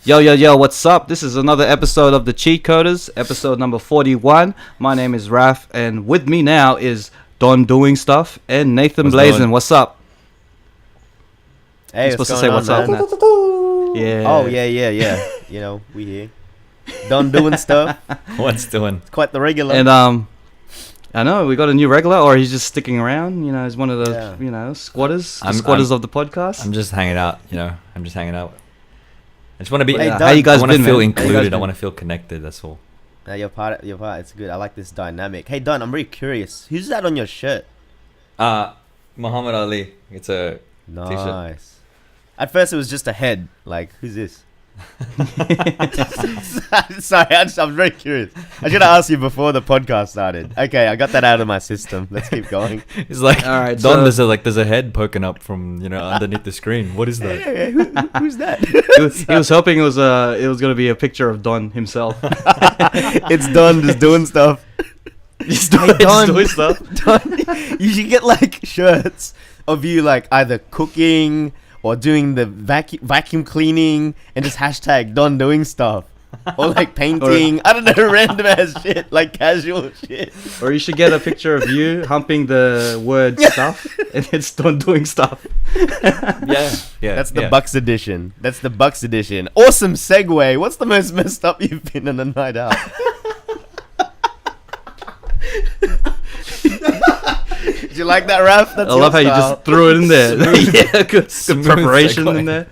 Yo, what's up? This is another episode of the Cheatcoders, episode number 41. My name is Raf, and with me now is Don Doing Stuff and Nathan Blazin. What's up? Hey, you're supposed to say what's up, Natz. Yeah. Oh, yeah. You know, we here. Don Doing Stuff. What's doing? It's quite the regular. And, I know, we got a new regular, or he's just sticking around, you know, he's one of the, squatters, squatters of the podcast. I'm just hanging out, I'm just hanging out. I just want to be, how you guys I want been, to feel man? included, I want to feel connected, that's all. You're part. It's good. I like this dynamic. Hey, Don, I'm very curious. Who's that on your shirt? Muhammad Ali, it's a Nice. t-shirt. At first, it was just a head. Like, who's this? Sorry, I'm very curious. I should have asked you before the podcast started. Okay, I got that out of my system. Let's keep going. It's like, All right, Don, so- there's a head poking up from, underneath the screen. What is that? Who's that? He was hoping it was going to be a picture of Don himself. It's Don just doing stuff. He's Don. doing stuff. Don, you should get like shirts of you like either cooking or doing the vacuum cleaning and just hashtag Don Doing Stuff. Or like painting. I don't know, random ass shit. Like casual shit. Or you should get a picture of you humping the word stuff and it's Don Doing Stuff. Yeah. That's the Bucks edition. Awesome segue. What's the most messed up you've been on a night out? Did you like that, Raf? That's I love how you just threw it in there. Yeah, good preparation segue. in there.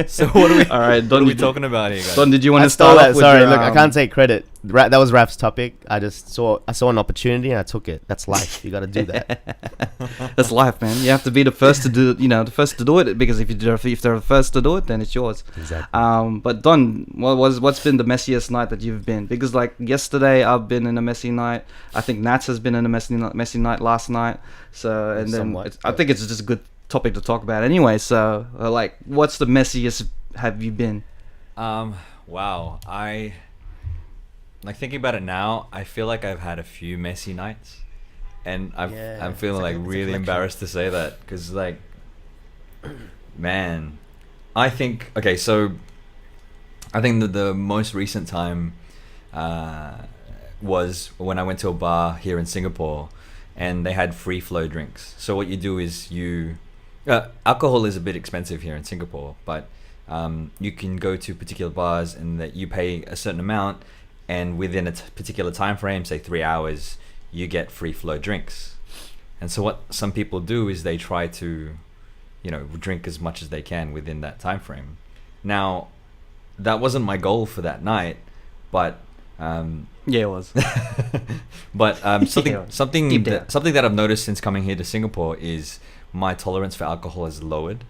So what are we, All right, what are we talking about here, guys? Don, did you want I to stole start that. off with Sorry, your, look, I can't take credit. That was Raf's topic. I saw an opportunity and I took it. That's life. You got to do that. That's life, man. You have to be the first to do, the first to do it, because if they're the first to do it, then it's yours. Exactly. But Don, what's been the messiest night that you've been? Because like yesterday, I've been in a messy night. I think Natz has been in a messy night last night. So and then I think it's just a good topic to talk about anyway. So like, what's the messiest have you been? Wow. I like thinking about it now. I feel like I've had a few messy nights, and I'm feeling like really embarrassed to say that because like, man, I think that the most recent time was when I went to a bar here in Singapore, and they had free flow drinks. So what you do is alcohol is a bit expensive here in Singapore, but you can go to particular bars and that you pay a certain amount, and within a particular time frame, say 3 hours, you get free flow drinks. And so what some people do is they try to, drink as much as they can within that time frame. Now, that wasn't my goal for that night, but Yeah, it was. but something Deep down. that I've noticed since coming here to Singapore is my tolerance for alcohol has lowered.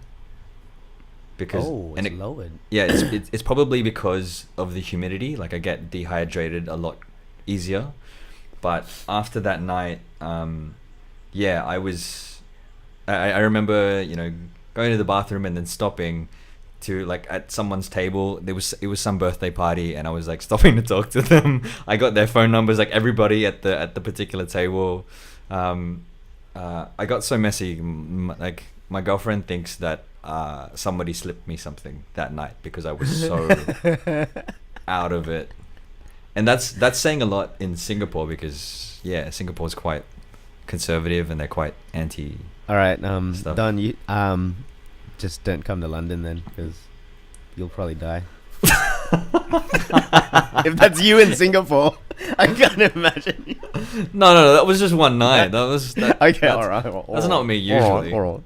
Because lowered. Yeah, it's probably because of the humidity. Like I get dehydrated a lot easier. But after that night, I remember going to the bathroom and then stopping to like at someone's table. It was some birthday party, and I was like stopping to talk to them. I got their phone numbers, like everybody at the particular table. I got so messy. Like my girlfriend thinks that somebody slipped me something that night because I was so out of it. And that's saying a lot in Singapore because Singapore's quite conservative and they're quite anti. All right, stuff. Don, you just don't come to London then, because you'll probably die. If that's you in Singapore, I can't imagine you. No, that was just one night. That was Okay, all right. That's not me usually. All right.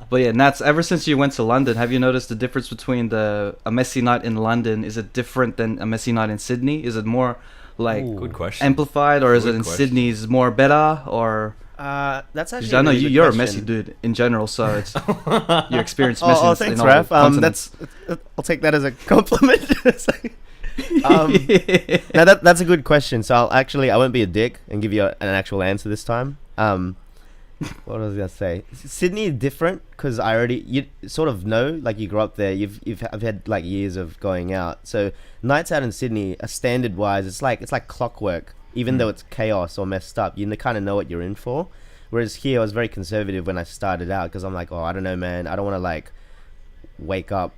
But yeah, Nats, ever since you went to London, have you noticed the difference between a messy night in London? Is it different than a messy night in Sydney? Is it more like Good question. amplified, or is it Good in question. Sydney's more better? Or That's actually. I know a really good you're a question. messy dude in general, so it's your experience Oh, messiness thanks, in all Raf. the continents. I'll take that as a compliment. Now that's a good question. So I won't be a dick and give you an actual answer this time. What was I gonna say? Sydney is different because you sort of know, like you grew up there. I've had like years of going out. So nights out in Sydney, standard wise, it's like clockwork. Even though it's chaos or messed up, you kind of know what you're in for. Whereas here, I was very conservative when I started out because I'm like, oh, I don't know, man. I don't want to like wake up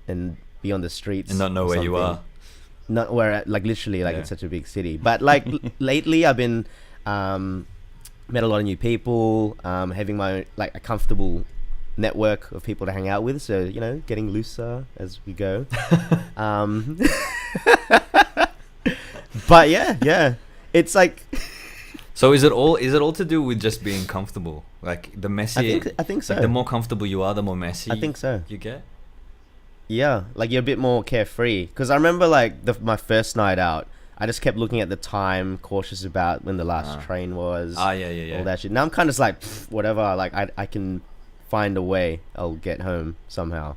and be on the streets And not know or where you something. are. Not where, like literally, like Yeah. it's such a big city. But like lately, I've been met a lot of new people, having my like a comfortable network of people to hang out with. So you know, getting looser as we go. But yeah, it's like So is it all to do with just being comfortable? Like the messy. I think so. Like the more comfortable you are, the more messy. I think so. You get. Yeah, like you're a bit more carefree. Because I remember like my first night out, I just kept looking at the time, cautious about when the last train was. Yeah. All that shit. Now I'm kind of just like, pff, whatever. Like I can find a way. I'll get home somehow.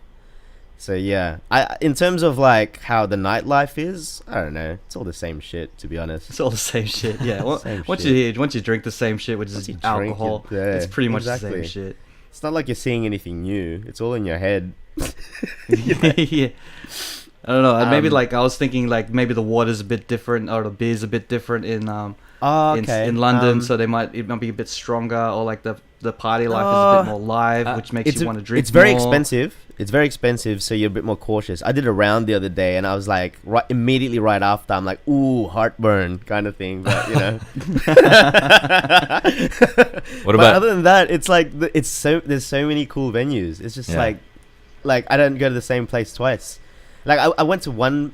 So yeah, in terms of like how the nightlife is, I don't know. It's all the same shit, to be honest. It's all the same shit. Yeah. Same once shit. you drink the same shit, which Once is you drink alcohol, it, yeah, it's pretty much the exactly. same shit. It's not like you're seeing anything new. It's all in your head. Yeah. I don't know. Maybe like I was thinking like maybe the water's a bit different or the beer's a bit different in in London, so it might be a bit stronger, or like the party life is a bit more live, which makes you want to drink. It's very more. expensive. It's very expensive, so you're a bit more cautious. I did a round the other day, and I was like, immediately right after, I'm like, ooh, heartburn kind of thing. But you know. What But about? other than that, it's like there's so many cool venues. It's just Yeah. like I don't go to the same place twice. Like I went to one.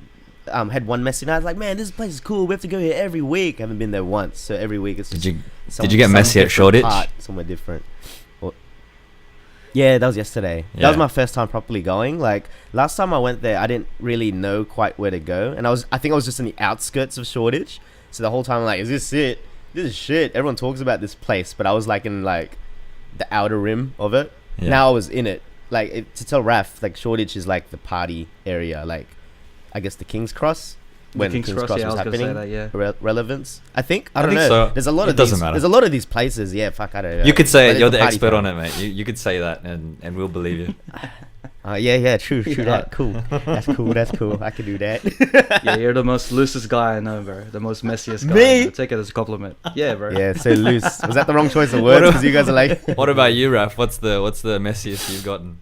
Had one messy night. I was like, man, this place is cool. We have to go here every week. I haven't been there once, so every week it's just Did you get messy at different Shoreditch? part, somewhere different. Yeah, that was yesterday. That was Yeah. my first time properly going. Like last time I went there, I didn't really know quite where to go, and I think I was just in the outskirts of Shoreditch. So the whole time I'm like, is this it? This is shit. Everyone talks about this place, but I was like in like the outer rim of it. Yeah. Now I was in it. Like to tell Raf, like Shoreditch is like the party area. Like I guess the King's Cross when King's Cross yeah, I was was gonna say happening. that, yeah. Relevance, I think. I I don't think know. so. There's a lot It of doesn't these. matter. There's a lot of these places. Yeah, fuck, I don't know. You could say But you're it's the a party expert town. on it, mate. You could say that, and we'll believe you. Yeah, true Yeah. that. Cool. That's cool. I can do that. Yeah, you're the most loosest guy I know, bro. The most messiest guy. Me? I take it as a compliment. Yeah, bro. Yeah, so loose. Was that the wrong choice of words? Because you guys are like, What about you, Raf? What's the messiest you've gotten?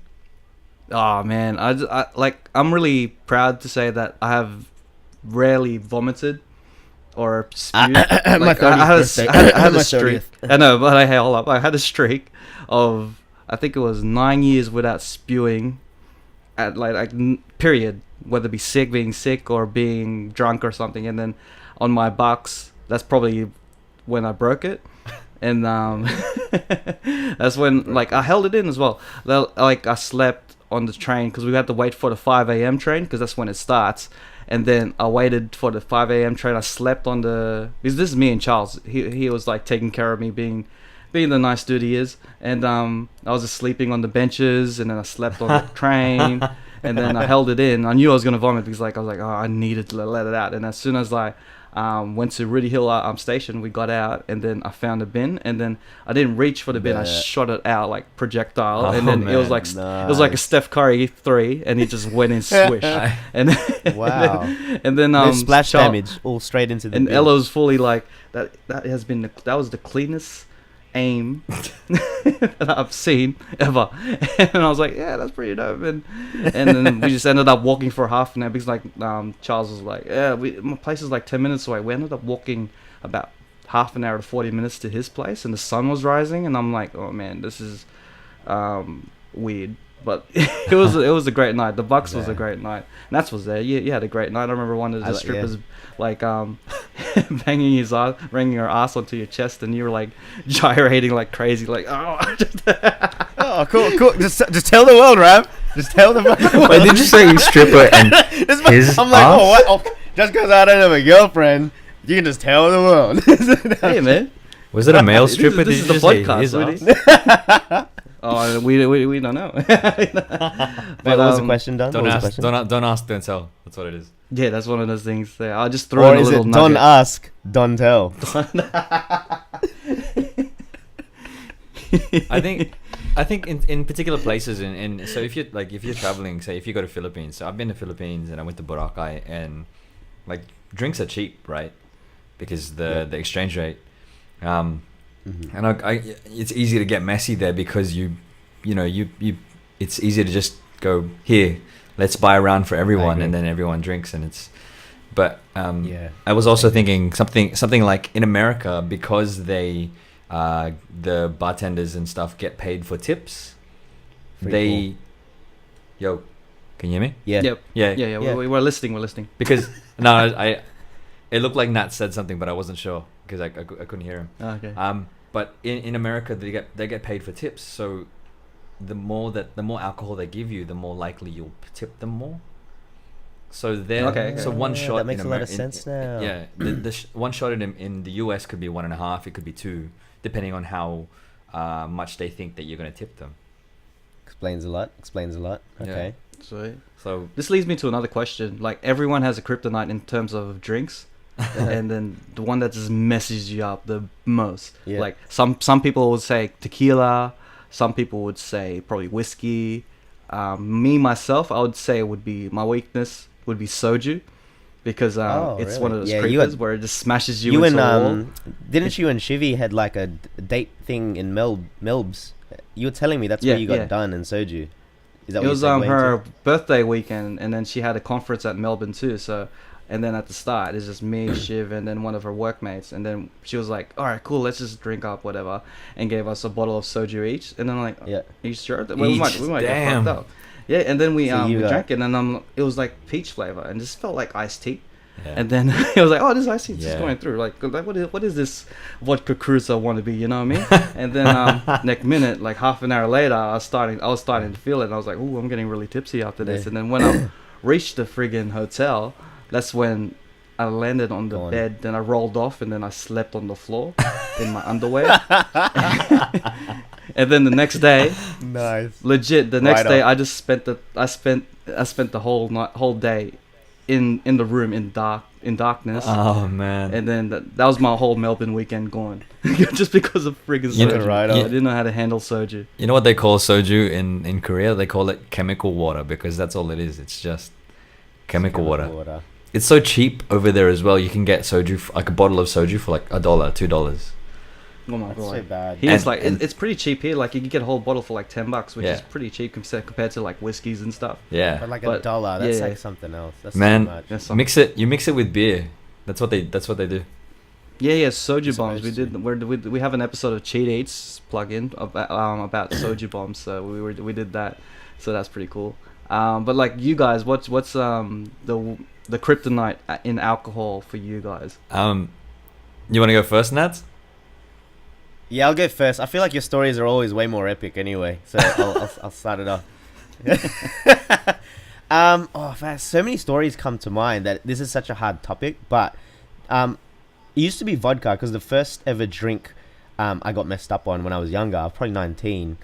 Oh man, I'm really proud to say that I have rarely vomited or spewed. My 30th birthday. I had My a streak. 30th. I know, but hold up. I had a streak of I think it was 9 years without spewing, at period. Whether it be being sick or being drunk or something, and then on my bucks, that's probably when I broke it. And that's when like I held it in as well. Like I slept on the train because we had to wait for the 5 a.m. train because that's when it starts. And then I waited for the 5 a.m. train. I slept on because this is me and Charles. He was like taking care of me, being the nice dude he is. And I was just sleeping on the benches, and then I slept on the train. And then I held it in. I knew I was gonna vomit because I was like, oh, I needed to let it out. And as soon as I went to Rudy Hill station, we got out, and then I found a bin, and then I didn't reach for the bin. I shot it out like projectile, and then it was like it was like a Steph Curry 3, and he just went in swish. And wow. and then No splash damage, all straight into the. And bin. Ella's fully like that. That was the cleanest aim that I've seen ever. And I was like, yeah, that's pretty dope. And then we just ended up walking for half an hour because like Charles was like, yeah, my place is like 10 minutes away. We ended up walking about half an hour to 40 minutes to his place, and the sun was rising, and I'm like, oh man, this is weird. But it was a great night. The Bucks was a great night. Natz was there. You had a great night. I remember one of the strippers like banging her ass onto your chest, and you were like gyrating like crazy, like oh. Oh, cool. Just tell the world, Rav. Just tell the world. Wait, did you say stripper and his I'm like, ass? oh, what? Oh, just because I don't have a girlfriend, you can just tell the world. Hey man, Was it a male stripper? This is Did the you say his podcast, ass? Woody. Oh, we don't know. Wait, what was the question, Don? Don't What was the ask, question? don't ask, don't tell. That's what it is. Yeah, that's one of those things. There, I just threw Or in a is little it don't nugget. ask, don't tell? I think in particular places, and so if you're traveling, say if you go to Philippines, so I've been to Philippines and I went to Boracay, and like drinks are cheap, right? Because the exchange rate. And it's easy to get messy there because you it's easy to just go here. Let's buy a round for everyone, and then everyone drinks, and it's. But I was also thinking something like in America, because they the bartenders and stuff get paid for tips. Can you hear me? Yeah. Yep. Yeah. We're listening. Because it looked like Nat said something, but I wasn't sure because I couldn't hear him. Oh, okay. But in America they get paid for tips, so the more alcohol they give you, the more likely you'll tip them more. So so one shot that makes in a lot of sense now. Yeah, the one shot in the US could be 1.5, it could be 2, depending on how much they think that you're going to tip them. Explains a lot. Okay. Yeah. So this leads me to another question. Like, everyone has a kryptonite in terms of drinks, and then the one that just messes you up the most. Yeah. Like some people would say tequila, some people would say probably whiskey. Me myself, I would say my weakness would be soju, because it's really? one of those creepers where it just smashes you into the wall. Didn't you and Shivy had like a date thing in Melb's? You were telling me that's where you got done in soju. Is that it was her birthday weekend, and then she had a conference at Melbourne too. So, and then at the start, it's just me, Shiv, and then one of her workmates. And then she was like, "All right, cool, let's just drink up, whatever," and gave us a bottle of soju each. And then I'm like, "Are you sure? We might get fucked up." Yeah, and then we drank it, and it was like peach flavor, and just felt like iced tea. Yeah. And then it was like, "Oh, this iced tea is just going through. Like what is this vodka cruiser wannabe? You know what I mean?" And then next minute, like half an hour later, I was starting to feel it, and I was like, "Ooh, I'm getting really tipsy after this." And then when I reached the friggin' hotel, that's when I landed on the bed. Then I rolled off, and then I slept on the floor in my underwear. And then the next day, legit, the next day, I just spent the whole day in the room in darkness. Oh man! And then that was my whole Melbourne weekend gone, just because of friggin' soju. I didn't know how to handle soju. You know what they call soju in Korea? They call it chemical water, because that's all it is. It's just chemical water. It's so cheap over there as well. You can get soju, like a bottle of soju, for like $1, $2. Oh my god, so bad. Here it's pretty cheap here. Like, you can get a whole bottle for like $10, which is pretty cheap compared to like whiskeys and stuff. Yeah, but like $1, that's like something else. That's man, so much. You mix it with beer. That's what they do. Yeah, soju bombs. We have an episode of Cheat Eats plug-in about soju bombs. So we did that. So that's pretty cool. But like, you guys, what's the kryptonite in alcohol for you guys? You want to go first, Natz? Yeah, I'll go first. I feel like your stories are always way more epic anyway, so I'll start it off. So many stories come to mind that this is such a hard topic, but it used to be vodka, because the first ever drink I got messed up on when I was younger, I was probably 19.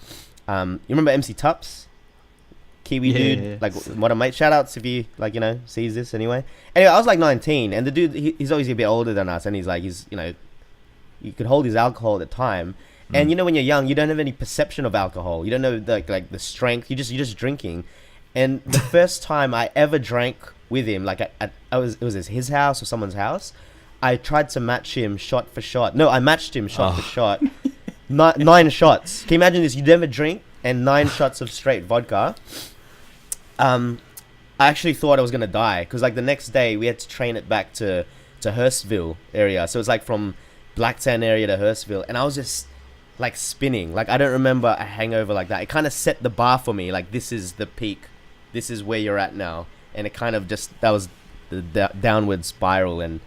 You remember MC Tups? Kiwi dude, yeah. Like what a mate. Shout outs if he sees this anyway. Anyway, I was like 19, and the dude he's always a bit older than us, and you could hold his alcohol at the time, and when you're young, you don't have any perception of alcohol. You don't know like the strength. You're just drinking. And the first time I ever drank with him, like it was at his house or someone's house, I tried to match him shot for shot. No, I matched him shot for shot. 9 shots. Can you imagine this? You never drink, and 9 shots of straight vodka. I actually thought I was gonna die, because like the next day we had to train it back to Hurstville area. So it's like from Blacktown area to Hurstville, and I was just like spinning. Like, I don't remember a hangover like that. It kind of set the bar for me. Like, this is the peak. This is where you're at now. And it kind of that was the downward spiral. And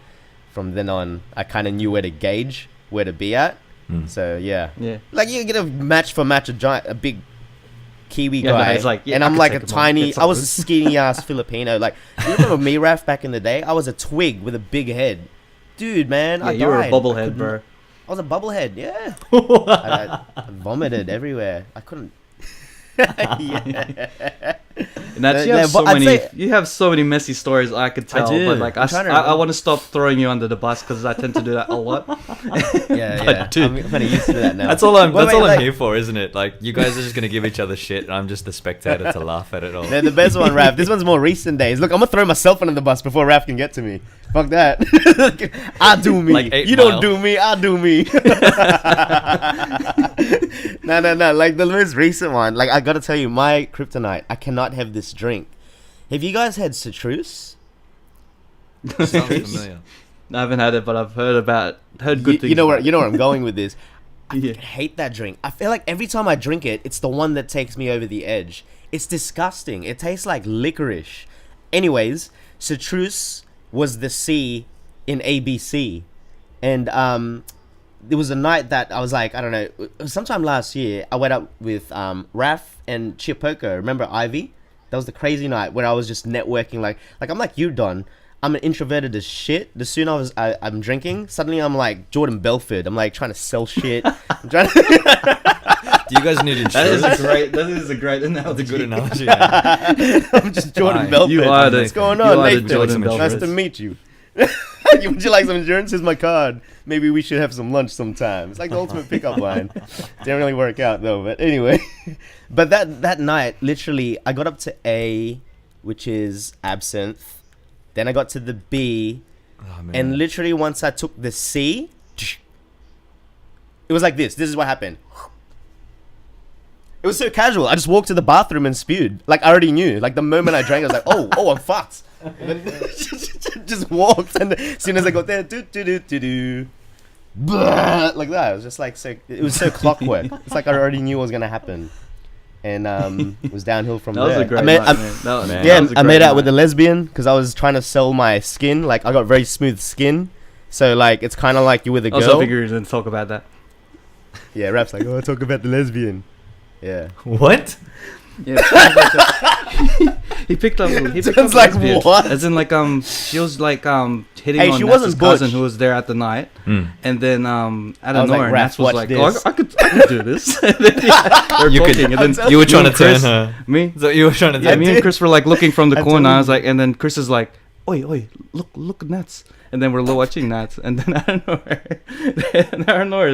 from then on, I kind of knew where to gauge, where to be at. So yeah. Like, you get a match for match, a big Kiwi guy, and I'm like a tiny. I was a skinny ass Filipino. Like, you remember me, Raf, back in the day? I was a twig with a big head. Dude, man, I died. You were a bubblehead, bro. I was a bubblehead, yeah. I vomited everywhere. I couldn't. Yeah, Nats, you Yeah, have so but I'd many. say- You have so many messy stories I could tell, do. but like I'm trying to I want to stop throwing you under the bus because I tend to do that a lot. Yeah, But yeah. dude, I'm kind of used to that now. That's all I'm. Wait, That's all wait, I'm like- here for, isn't it? Like you guys are just gonna give each other shit, and I'm just the spectator to laugh at it all. They're the best one, Raph. This one's more recent days. Look, I'm gonna throw myself under the bus before Raph can get to me. Fuck that. I do me. Like 8 You Mile. don't do me. I do me. No. Like the most recent one. Like I gotta tell you, my kryptonite. I cannot have this drink. Have you guys had citrus? Sounds familiar. I haven't had it, but I've heard good things. You know where about I'm going with this. I Yeah. fucking hate that drink. I feel like every time I drink it, it's the one that takes me over the edge. It's disgusting. It tastes like licorice. Anyways, citrus was the C in ABC, and there was a night that I was like, I don't know, it was sometime last year. I went up with Raph and Chiapoko. Remember Ivy? That was the crazy night where I was just networking. Like I'm like you, Don. I'm an introverted as shit. The sooner I'm drinking, suddenly I'm like Jordan Belfort. I'm like trying to sell shit. I'm trying to Do you guys need insurance? That is a great analogy. That's a good analogy. Yeah. I'm just Jordan Fine. Belfort. You are What's going you on, are the Nathan? Jordan Nice Belfort. to meet you. Would you like some insurance? Here's my card. Maybe we should have some lunch sometime. It's like the ultimate pickup line. Didn't really work out though, but anyway. But that night, literally, I got up to A, which is absinthe. Then I got to the B, Oh, man. and literally once I took the C, it was like this. This is what happened. It was so casual. I just walked to the bathroom and spewed. Like I already knew. Like the moment I drank, I was like, oh, I'm fucked. And then just walked, and as soon as I got there, do like that. It was just like so. It was so clockwork. It's like I already knew what was gonna happen, and it was downhill from That was there. a great I made, night, man. That was- Man. yeah, that was a I great made out night. with a lesbian because I was trying to sell my skin. Like I got very smooth skin, so like it's kind of like you're with a I was girl. hoping you were going to talk about that. Yeah, Rap's like, oh, talk about the lesbian. Yeah. What? Yeah. he picked up. Sounds like lesbian. what? As in like she was like hitting Hey, on she Nats's wasn't cousin butch. who was there at the night, and then out I of was like, nowhere, "Raph, Natz was watch like, this." "Oh, I could do this." And then they're You could- talking, and then You were me trying to and turn Chris- her. me. So you were trying to Yeah, turn me did. and Chris were like looking from the I corner. told I was you. like, and then Chris is like, "Oi, look at Natz." And then we're watching Natz, and then out of nowhere,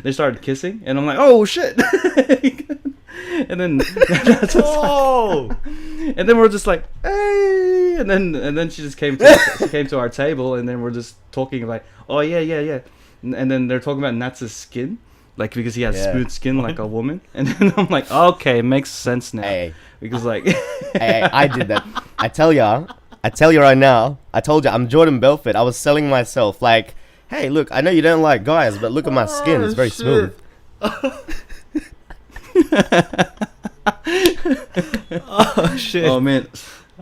they started kissing, and I'm like, "Oh shit!" And then Natz was Oh! and then we're just like, "Hey!" And then she just came to our table, and then we're just talking like, "Oh yeah." And then they're talking about Natz's skin, like because he has Yeah. smooth skin like a woman. And then I'm like, "Okay, makes sense now." Hey, Because like, hey, I did that. I tell you right now. I told you, I'm Jordan Belfort. I was selling myself like, hey, look, I know you don't like guys, but look at my skin. It's very smooth. Oh shit! oh man.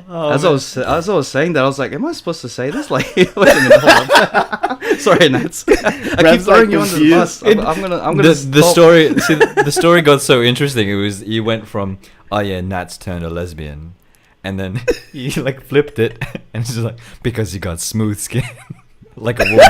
Oh, As man. I was saying that, I was like, "Am I supposed to say this?" Like, wait a minute, hold up. Sorry, Nats. I keep Rap's, throwing like, you under the confused. bus. I'm gonna. the stop. story. See, the story got so interesting. It was you went from oh yeah, Natz turned a lesbian, and then you like flipped it, and it's just like because you got smooth skin, like a woman.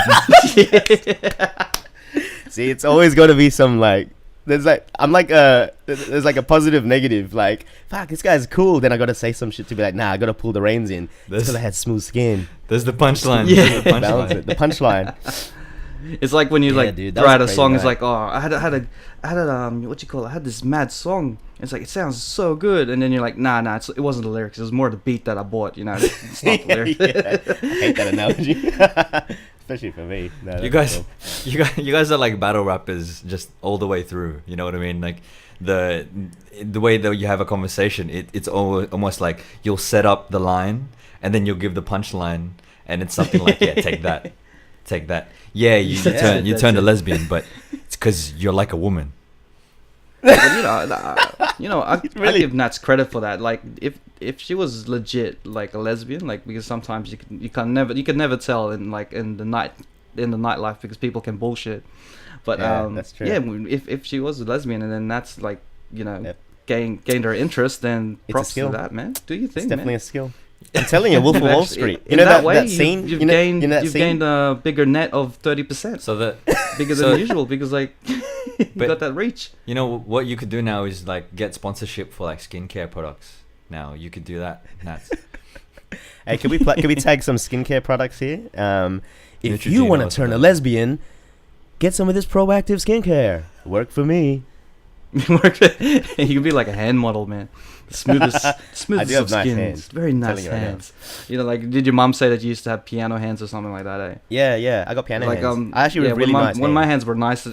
See, it's always got to be some like. There's like there's like a positive negative like fuck this guy's cool, then I gotta say some shit to be like nah I gotta pull the reins in because I had smooth skin. There's the punchline. Yeah. There's the Balance it. punchline. The punchline. It's like when you Yeah, like dude, that throw was out a crazy song. It's night. like, oh, I had a what you call it? I had this mad song. It's like it sounds so good, and then you're like, nah, it wasn't the lyrics. It was more the beat that I bought. You know, it's not the lyrics. Yeah, I hate that analogy, especially for me. No, You that's guys, cool. you guys are like battle rappers just all the way through. You know what I mean? Like the way that you have a conversation, it's almost like you'll set up the line and then you'll give the punchline, and it's something like yeah, take that. Yeah, you Yeah, you that's turned a it. lesbian, but it's because you're like a woman. But, I Really? give Nats credit for that. Like, if she was legit like a lesbian, like because sometimes you can never tell in the nightlife because people can bullshit. But Yeah, that's true. yeah, if she was a lesbian and then that's like Yep. gained her interest, then It's a props to skill. that, man. Do you It's think, definitely man? a skill. I'm telling you, Wolf of Wall Actually, Street. in You know that way, scene. You've you know, gained you know that you've scene? gained a bigger net of 30%, So that bigger so- than usual because like you But- got that reach. you know what you could do now is like get sponsorship for like skincare products. now. You could do that. Natz. Hey, can we tag some skincare products here? If you Neutrogena want or to turn a something. lesbian, get some of this proactive skincare. Work for me. You can be like a hand model, man. Smoothest I smoothest do have of nice skin. hands. Very nice telling you right now. hands. You know, like, did your mom say that you used to have piano hands or something like that? Eh? Yeah, I got piano Like hands. I actually have really nice when my hands. hands were nice,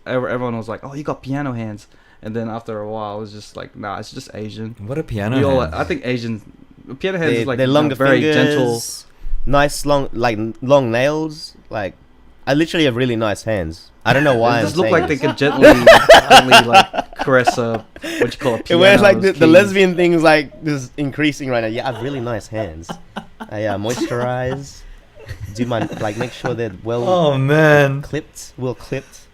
everyone was like, "Oh, you got piano hands." And then after a while, I was just like, "Nah, it's just Asian." What a piano We all, hand. I think Asian piano hands is like They're longer very fingers, gentle. nice long nails. Like, I literally have really nice hands. I don't know why. They I'm just look saying like they this. could gently like caress a what you call a It piano. wears like the lesbian thing is like just increasing right now. Yeah, I have really nice hands. I moisturize, do my like make sure they're well Oh man. clipped, well clipped.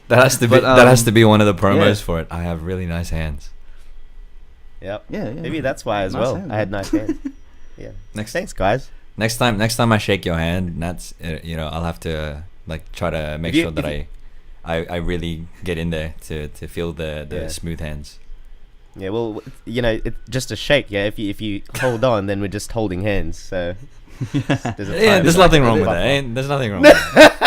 That has to be But, that has to be one of the promos yeah. for it. I have really nice hands. Yep. Yeah. Maybe that's why as Nice well. hands, I had man. nice hands. Yeah. Next Thanks, guys. next time I shake your hand, that's I'll have to like try to make If you- sure that if I really get in there to feel the Yeah. smooth hands. Yeah. Well, it's just a shake. Yeah. If you hold on, then we're just holding hands. So there's a Yeah, time there's lag. nothing wrong with Buffer. that. There's nothing wrong with that.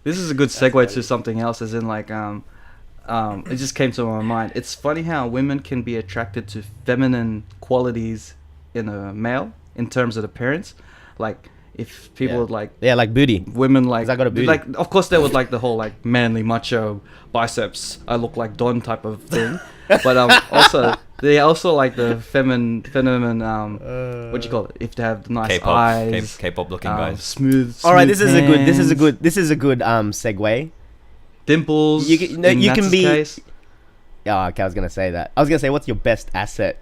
This is a good segue to something else, as in like it just came to my mind. It's funny how women can be attracted to feminine qualities in a male in terms of appearance. Like if people Yeah. like Yeah, like booty. women like 'Cause I got a booty. like of course there was like the whole like manly macho biceps, I look like Don type of thing. But also they also like the feminine what do you call it? If they have nice K-pop, eyes, K-pop looking guys. smooth. All right, smooth this is a hands, good segue. dimples. You can- no, in you can Natz's be- case. Yeah, okay, I was gonna say that. I was gonna say, what's your best asset?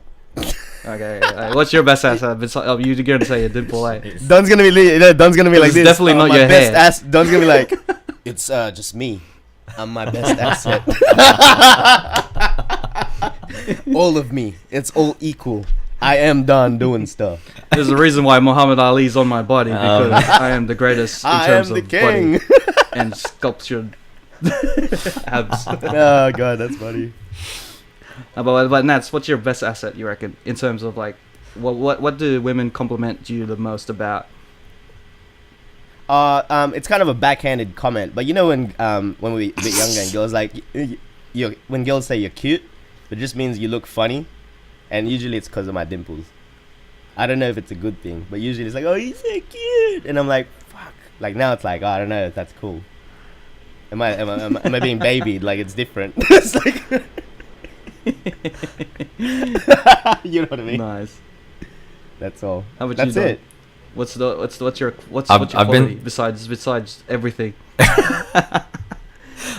Okay, what's your best asset? You're gonna say a dimple, eh? Don's gonna be Don's gonna be like It's this. definitely not my your best hair. Don's gonna be like, it's just me. I'm my best asset. All of me. It's all equal. I am Don doing stuff. There's a reason why Muhammad Ali's on my body, because I am the greatest in I am terms the of king. body and sculptured abs. Oh god, that's funny. But Natz, what's your best asset, you reckon, in terms of like what do women compliment you the most about? It's kind of a backhanded comment, but you know when we a bit younger and girls like when girls say you're cute, it just means you look funny, and usually it's because of my dimples. I don't know if it's a good thing, but usually it's like, oh, you're so cute, and I'm like, fuck. Like now it's like, oh, I don't know if that's cool. Am I being babied? Like it's different. It's like, you know what I mean? Nice. That's all. How about That's you, Don? it. What's your I've quality been- besides everything?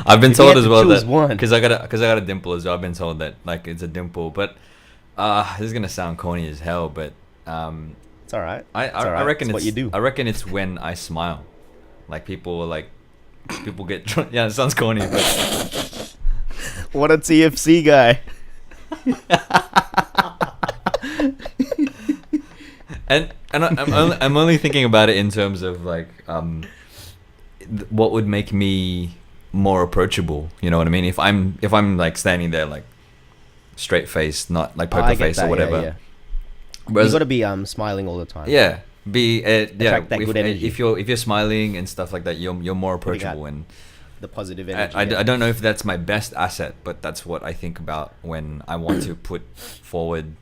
I've been If you told had as to well choose that one. because I got a dimple as well. I've been told that like it's a dimple, but this is gonna sound corny as hell, but It's all right. I It's all right. reckon It's what you do. I reckon it's when I smile, like people get yeah, it sounds corny, but What a TFC guy. and I'm only thinking about it in terms of like what would make me more approachable. You know what I mean? If I'm like standing there like straight faced, not like Oh, I poker get face that, or whatever. Yeah. Whereas, You gotta be smiling all the time. yeah, yeah. Attract that good energy. If you're smiling and stuff like that, you're more Putting out approachable. And The positive I, energy. I, yeah. I don't know if that's my best asset, but that's what I think about when I want to put forward,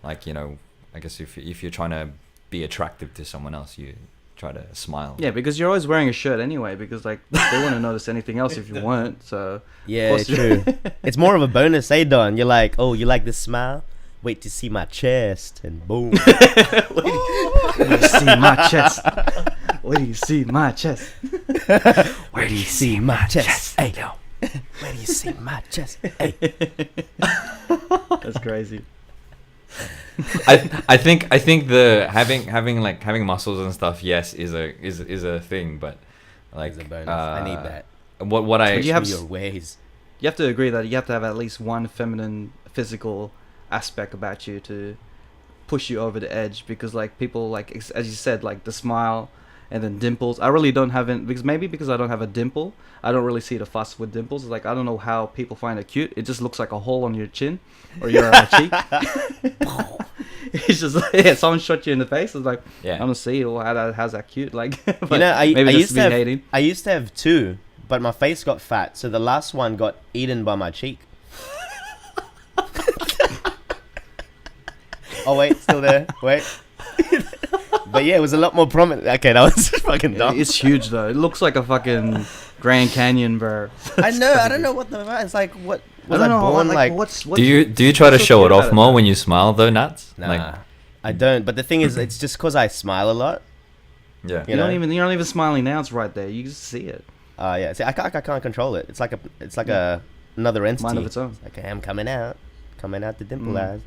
like I guess if you're trying to be attractive to someone else, you try to smile. Yeah, because you're always wearing a shirt anyway. Because like they wouldn't notice anything else if you weren't. So Yeah, course you- true. It's more of a bonus, eh, Don? You're like, oh, you like this smile? Wait to see my chest, and boom. Wait do you see my chest? Where do you see my chest? Where do you see my chest? Hey, where do you see my chest? Hey. That's crazy. I think the having muscles and stuff, yes, is a thing, but like It's a bonus. I need that. What I But you have Show me your ways. You have to agree that you have to have at least one feminine physical aspect about you to push you over the edge, because like people like as you said, like the smile and then dimples. I really don't have it because I don't have a dimple. I don't really see the fuss with dimples. Like I don't know how people find it cute. It just looks like a hole on your chin or your cheek. It's just like, someone shot you in the face. It's like I don't see how's that cute. Like you know, I used to have hating. I used to have two, but my face got fat, so the last one got eaten by my cheek. Oh wait, still there. Wait. But yeah, it was a lot more prominent. Okay, that was fucking dumb. It's huge though. It looks like a fucking Grand Canyon, bro. I know. I don't know what the. It's like what was I born like? Do you try to show it off more when you smile though, Natz? Nah, like, I don't. But the thing is, it's just because I smile a lot. Yeah. You're not even smiling now. It's right there. You just see it. Yeah. See, I can't control it. It's like another entity. Mind of its own. Like I'm coming out the dimple eyes.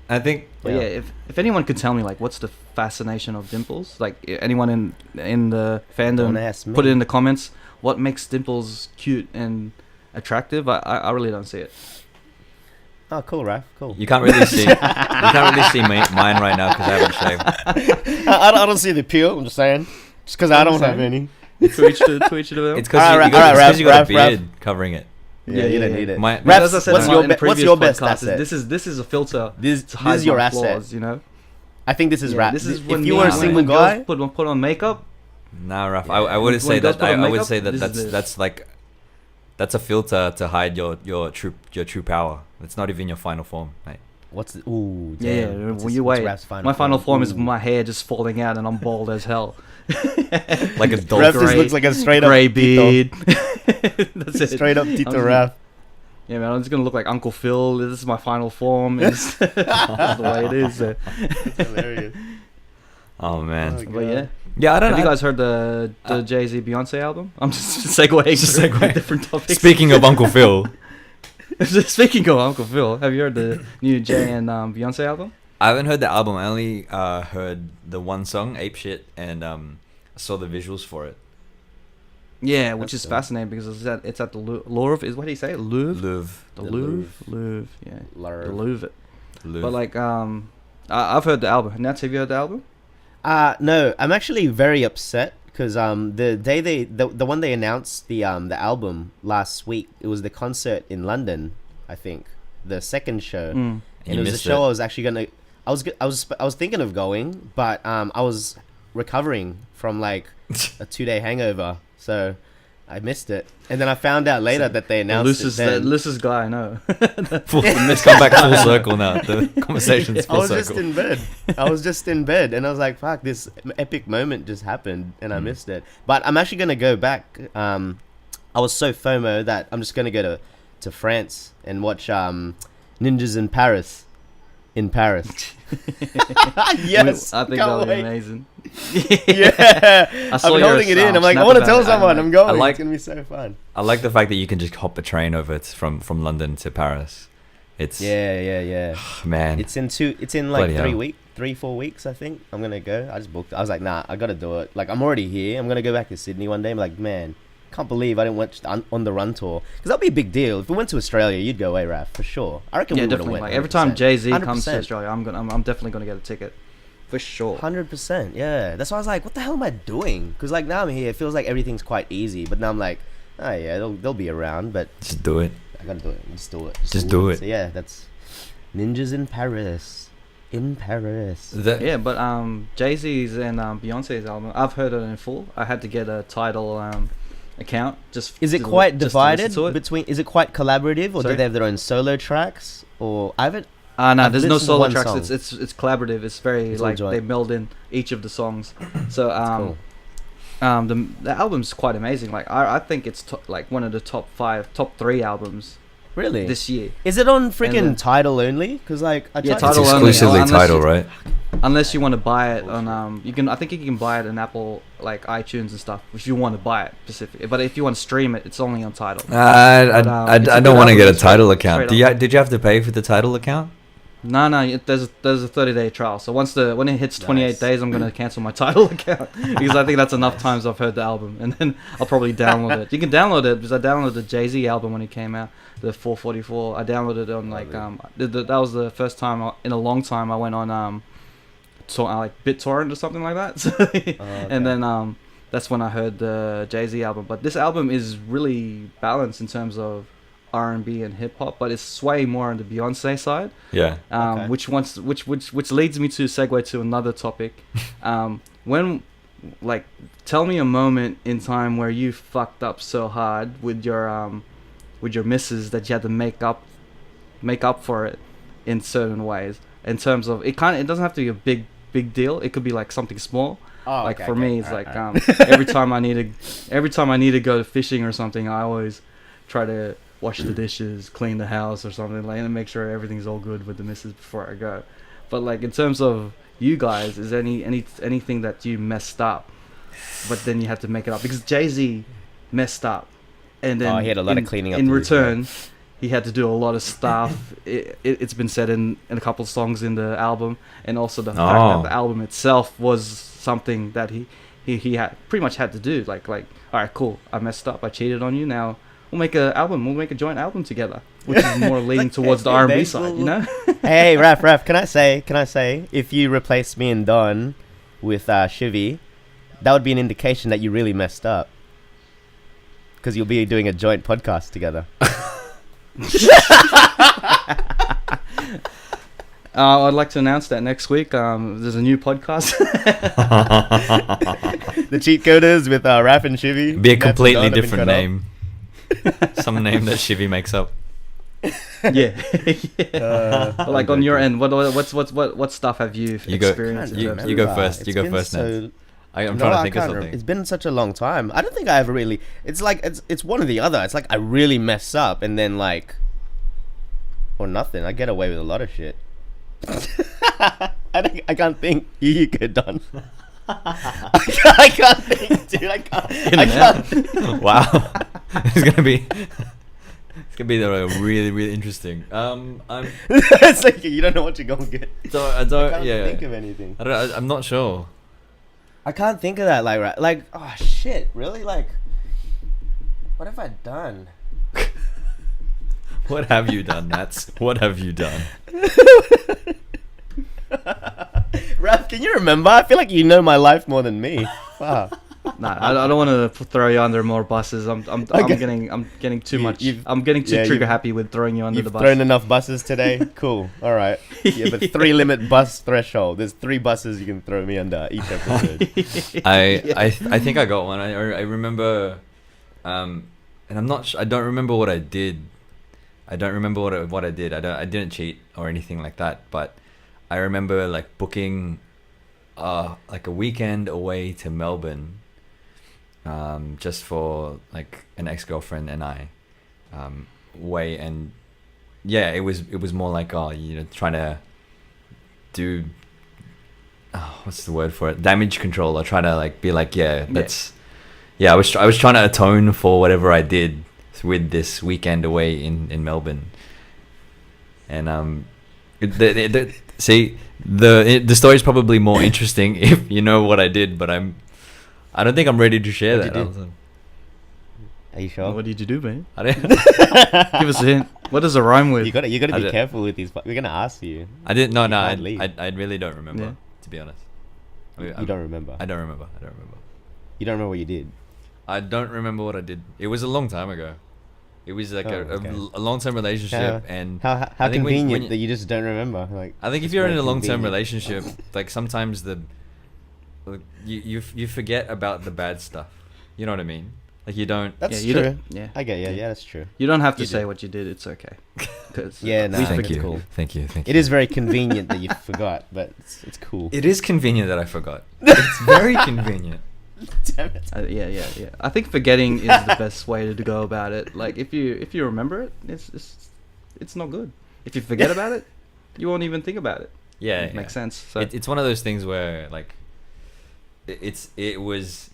I think. But yeah, if anyone could tell me like what's the fascination of dimples, like anyone in the fandom, put it in the comments. What makes dimples cute and attractive? I really don't see it. Oh, cool, Raph. Cool. You can't really see. Mine right now because I haven't shaved. I don't see the appeal. I'm just saying, just because I don't have any. To each of them. It's because you got a beard covering it. Yeah, you don't need it. As I said, what's your best asset? This is a filter. This is your asset. Flaws, you know. I think this is Raph. This is if you were a single guy, put on makeup. Nah, Raph. I would say that. I would say that that's a filter to hide your true power. It's not even your final form, mate. What's the, ooh? Yeah, when you wait. My final form is my hair just falling out and I'm bald as hell. Like a dog. Raph just looks like a straight up grey beard. That's it. Straight up Tito Raph. Yeah, man, I'm just gonna look like Uncle Phil. This is my final form. It's the way it is. That's hilarious. Oh man. Oh, but yeah. Yeah, I don't know. Have you guys heard the Jay-Z Beyonce album? I'm just segueing to different topics. Speaking of Uncle Phil. Speaking of Uncle Phil, have you heard the new Jay and Beyonce album? I haven't heard the album. I only heard the one song, Ape Shit, and saw the visuals for it. Yeah, which is fascinating because it's at the Louvre. Is what do you say? Louvre. The Louvre. Yeah. The Louvre. But like I've heard the album. Natz, have you heard the album? No, I'm actually very upset because the day the one they announced the album last week, it was the concert in London, I think, the second show, and it was a show I was actually gonna. I was thinking of going, but I was recovering from like a 2-day hangover, so I missed it. And then I found out later that they announced it. The loosest guy I know. Let's come back full circle now. The conversation's full circle. I was just in bed, and I was like, "Fuck! This epic moment just happened, and I missed it." But I'm actually gonna go back. I was so FOMO that I'm just gonna go to France and watch Ninjas in Paris. In Paris. Yes, I think that'll be amazing. Yeah, I'm holding it in. I'm like, I want to tell someone I'm going. It's gonna be so fun. I like the fact that you can just hop the train over from London to Paris. It's yeah. Man, it's in like 3-4 weeks. I think I'm gonna go. I just booked. I was like, nah, I gotta do it. Like I'm already here. I'm gonna go back to Sydney one day. I'm like, man, can't believe I didn't watch On the Run tour, because that'd be a big deal. If we went to Australia, you'd go away, Raph, for sure. I reckon we would have went. Like, every time Jay-Z comes to Australia, I'm definitely gonna get a ticket, for sure. 100%. Yeah, that's why I was like, what the hell am I doing? Because like now I'm here, it feels like everything's quite easy, but now I'm like, oh yeah, they'll be around, but just do it. I gotta do it. Just do it. Just do it. So yeah, that's Ninjas in Paris. In Paris. But Jay-Z's and Beyonce's album, I've heard it in full. I had to get a Tidal account. Is it quite divided between? Is it quite collaborative, or do they have their own solo tracks? Or I haven't. No, there's no solo tracks. It's collaborative. It's very like they meld in each of the songs. So cool. The album's quite amazing. Like I think it's like one of the top 3 albums. Really? This year. Is it on freaking Tidal only? Because like it's exclusively Tidal, right? Unless you want to buy it on I think you can buy it on Apple, like iTunes and stuff, if you want to buy it specifically. But if you want to stream it, it's only on Tidal. I don't want to get a Tidal account. Did you have to pay for the Tidal account? No, there's a 30-day trial. So when it hits 28 days, I'm gonna cancel my Tidal account because I think that's enough times I've heard the album, and then I'll probably download it. You can download it because I downloaded the Jay-Z album when it came out, the 444. I downloaded it on like that was the first time in a long time I went on like BitTorrent or something like that. So, and then that's when I heard the Jay-Z album. But this album is really balanced in terms of R&B and hip hop, but it's sway more on the Beyonce side. Yeah. Which leads me to segue to another topic. When, like, tell me a moment in time where you fucked up so hard with your missus that you had to make up for it in certain ways. In terms of it doesn't have to be a big deal. It could be like something small. For me, it's like every time I need to go to fishing or something, I always try to wash the dishes, clean the house or something, like, and make sure everything's all good with the missus before I go. But like in terms of you guys, is anything that you messed up, but then you have to make it up? Because Jay-Z messed up, and then he had a lot of cleaning up in to do, return. He had to do a lot of stuff. It's been said in a couple of songs in the album, and also the fact that the album itself was something that he had pretty much had to do. Like, all right, cool, I messed up, I cheated on you. Now we'll make a joint album together, which is more leaning towards the R&B side, you know. Hey, Raf, can I say, if you replace me and Don with Shivy, that would be an indication that you really messed up, because you'll be doing a joint podcast together. I'd like to announce that next week there's a new podcast. The Cheatcoders with Raf and Shivy. Be a completely different name. Some name that Shivy makes up. Yeah. Like on your end, what stuff have you experienced? You go first. You go first, Natz. I'm trying to think of something. It's been such a long time. I don't think I ever really. It's like it's one or the other. It's like I really mess up and then like, or nothing. I get away with a lot of shit. I can't think. You could, Don. I can't think, dude. I can't think. Wow. It's gonna be really, really interesting. It's like you don't know what you're gonna get. I can't think of anything. I'm not sure. I can't think of that. Like, oh shit, really? Like, what have I done? What have you done, Natz? What have you done? Raph, can you remember? I feel like you know my life more than me. Fuck. Nah, I don't want to throw you under more buses. I'm getting too much. I'm getting too trigger happy with throwing you under the bus. You've thrown enough buses today. Cool. All right. Yeah, but 3 limit bus threshold. There's 3 buses you can throw me under each episode. I think I got one. I remember, and I'm not. I don't remember what I did. I don't remember what I did. I didn't cheat or anything like that. But I remember like booking, like a weekend away to Melbourne. Just for like an ex-girlfriend and I, way, and yeah, it was more like trying to do, what's the word for it, damage control, or try to like be like I was trying to atone for whatever I did with this weekend away in Melbourne, and see the story is probably more interesting if you know what I did, but I don't think I'm ready to share that. Are you sure? What did you do, man? I didn't. Give us a hint. What does it rhyme with? You gotta be careful with these. We're gonna ask you. I didn't. No. I really don't remember. To be honest. You don't remember. I don't remember. You don't remember what you did. I don't remember what I did. It was a long time ago. It was like a long-term relationship, and how convenient that you just don't remember. Like, I think if you're in a long-term relationship, like sometimes you forget about the bad stuff. You know what I mean? Like you don't. That's true. Yeah, I get. Yeah, that's true. You don't have to say what you did. It's okay. Thank you. Cool. Thank you. It is very convenient that you forgot, but it's cool. It is convenient that I forgot. It's very convenient. Damn it. Yeah. I think forgetting is the best way to go about it. Like if you remember it, it's not good. If you forget about it, you won't even think about it. Yeah, it makes sense. So it's one of those things where like. It was,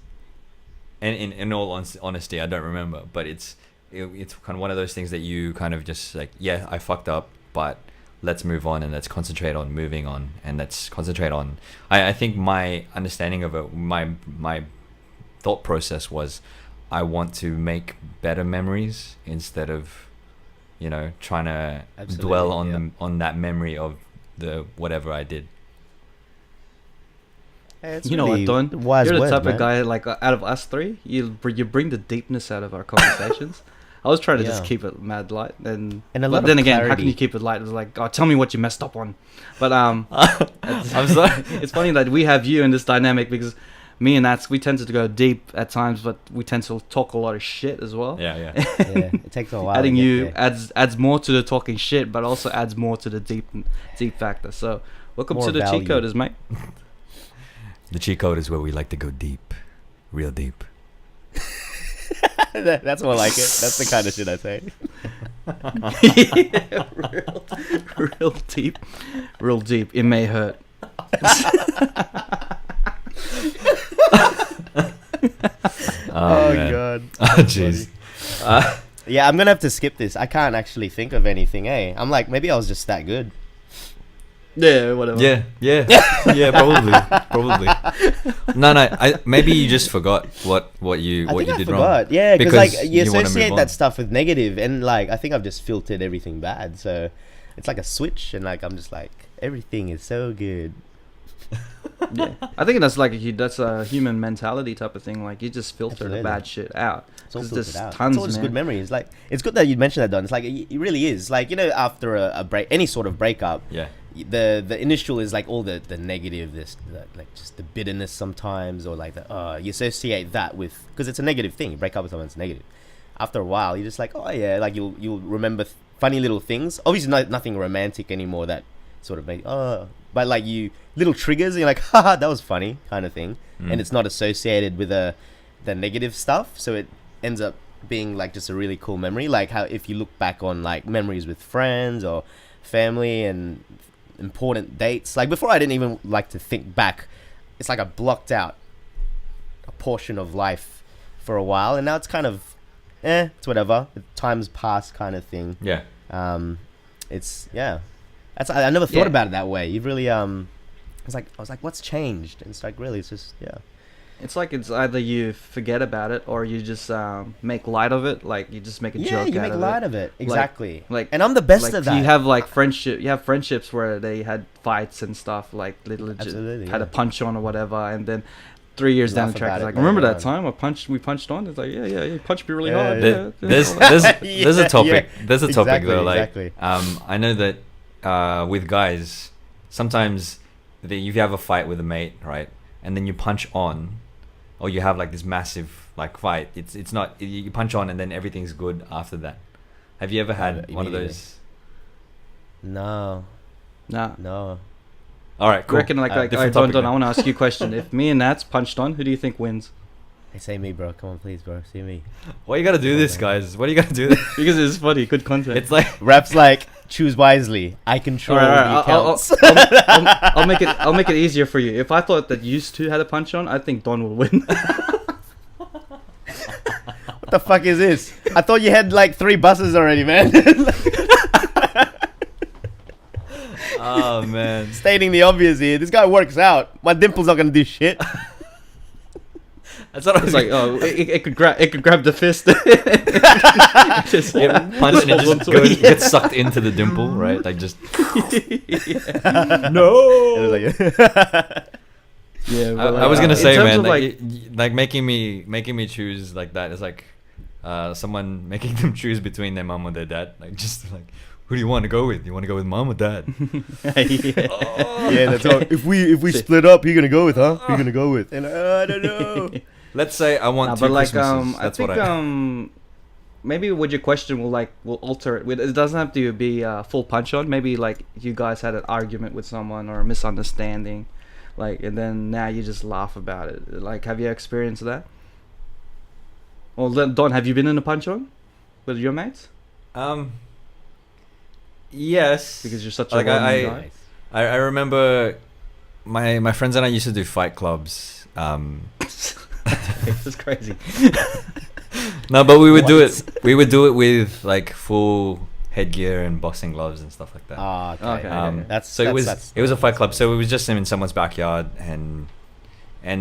and in all honesty, I don't remember, but it's kind of one of those things that you kind of just like, yeah, I fucked up, but let's move on and let's concentrate on moving on and let's concentrate on. I think my understanding of it, my thought process was, I want to make better memories instead of, trying to dwell on that memory of the whatever I did. Hey, it's You know what, really Don? wise You're the words, type man. of guy, like, out of us three, you bring the deepness out of our conversations. I was trying to just Yeah. keep it mad light, And a but lot then of again, how clarity. can you keep it light? It was like, oh, tell me what you messed up on. But I'm sorry. it's funny that we have you in this dynamic because me and Natz, we tend to go deep at times, but we tend to talk a lot of shit as well. Yeah, yeah. Yeah, it takes a while. Adding to get you there. adds more to the talking shit, but also adds more to the deep factor. So welcome More to the value. cheat coders, mate. The cheat code is where we like to go deep, real deep. That's more like it. That's the kind of shit I say. Yeah, real deep. It may hurt. Oh man. god. Oh jeez. Yeah, I'm gonna have to skip this. I can't actually think of anything. I'm like, maybe I was just that good. Yeah, whatever. Yeah, probably. No. Maybe you just forgot what you I think I did forgot. wrong. Yeah, because like you you wanna associate move that on. stuff with negative, and like I think I've just filtered everything bad. So it's like a switch, and like I'm just like everything is so good. Yeah. I think that's like that's a human mentality type of thing. Like you just filter the Absolutely. bad shit out. It's all 'Cause filtered there's out. tons, It's all just man. good memories. Like it's good that you mentioned that, Don. It's like it really is. Like after a break, any sort of breakup, Yeah. the initial is like all the negative, like just the bitterness sometimes, or like you associate that with, because it's a negative thing. You break up with someone, it's negative. After a while, you're just like, oh yeah, like you'll remember funny little things. Obviously, nothing romantic anymore that sort of make but like little triggers. And you're like, haha, that was funny, kind of thing, and it's not associated with the negative stuff, so it ends up being like just a really cool memory. Like how if you look back on like memories with friends or family and important dates, like before I didn't even like to think back. It's like I blocked out a portion of life for a while, and now it's kind of it's whatever, time's passed kind of thing. Yeah. It's that's I never thought Yeah. about it that way. You've really I was like what's changed, and it's like really it's just It's like it's either you forget about it or you just make light of it. Like you just make a joke you out make of light it. of it, exactly. like- and I'm the best Like at that. you have like friendships where they had fights and stuff. Like they legit Absolutely, had yeah. a punch on or whatever, and then 3 years down Laugh the track, about it's it like, later remember that on. time we punched on? It's like, yeah, you punched me really Yeah, hard. yeah. Yeah, There's yeah. there's a topic. Yeah, There's a topic exactly, though. Like exactly. I know that with guys, sometimes you have a fight with a mate, right? And then you punch on, or you have like this massive like fight. It's not you punch on and then everything's good after that. Have you ever had one of Immediately. those? No. Nah. All right, I cool. reckon like different Don, topic, I man. want to ask you a question. If me and Nats punched on, who do you think wins? Hey, say me, bro. Come on, please, bro. See me. Why you gotta do this, guys? Why do you gotta do this? Because it's funny, good content. It's like Raps like choose wisely. I control the accounts. I'll make it easier for you. If I thought that you two had a punch on, I think Don will win. What the fuck is this? I thought you had like 3 buses already, man. oh man. Stating the obvious here. This guy works out. My dimple's not gonna do shit. That's what I It's was like, oh, it could grab the fist. Just punch and it hold on just to it. gets sucked into the dimple, right? Like just No. It was like, Yeah, I was gonna say, man, like, like making me choose like that is like someone making them choose between their mom or their dad. Like just like, who do you want to go with? You want to go with mom or dad? yeah, that's all. If we split up, who you gonna go with, huh? Who you gonna go with? And I don't know. Let's say I want two but like Christmases. I That's think what I. maybe with your question will alter it. It doesn't have to be full punch on. Maybe like you guys had an argument with someone or a misunderstanding, like, and then now you just laugh about it. Like, have you experienced that? Well, then, Don, have you been in a punch on with your mates? Yes. Because you're such a Like, loving guy. I remember my friends and I used to do fight clubs. It's crazy. No, but we would do it. We would do it with like full headgear and boxing gloves and stuff like that. Ah, okay. Okay. It was a fight club. So it was just in someone's backyard, and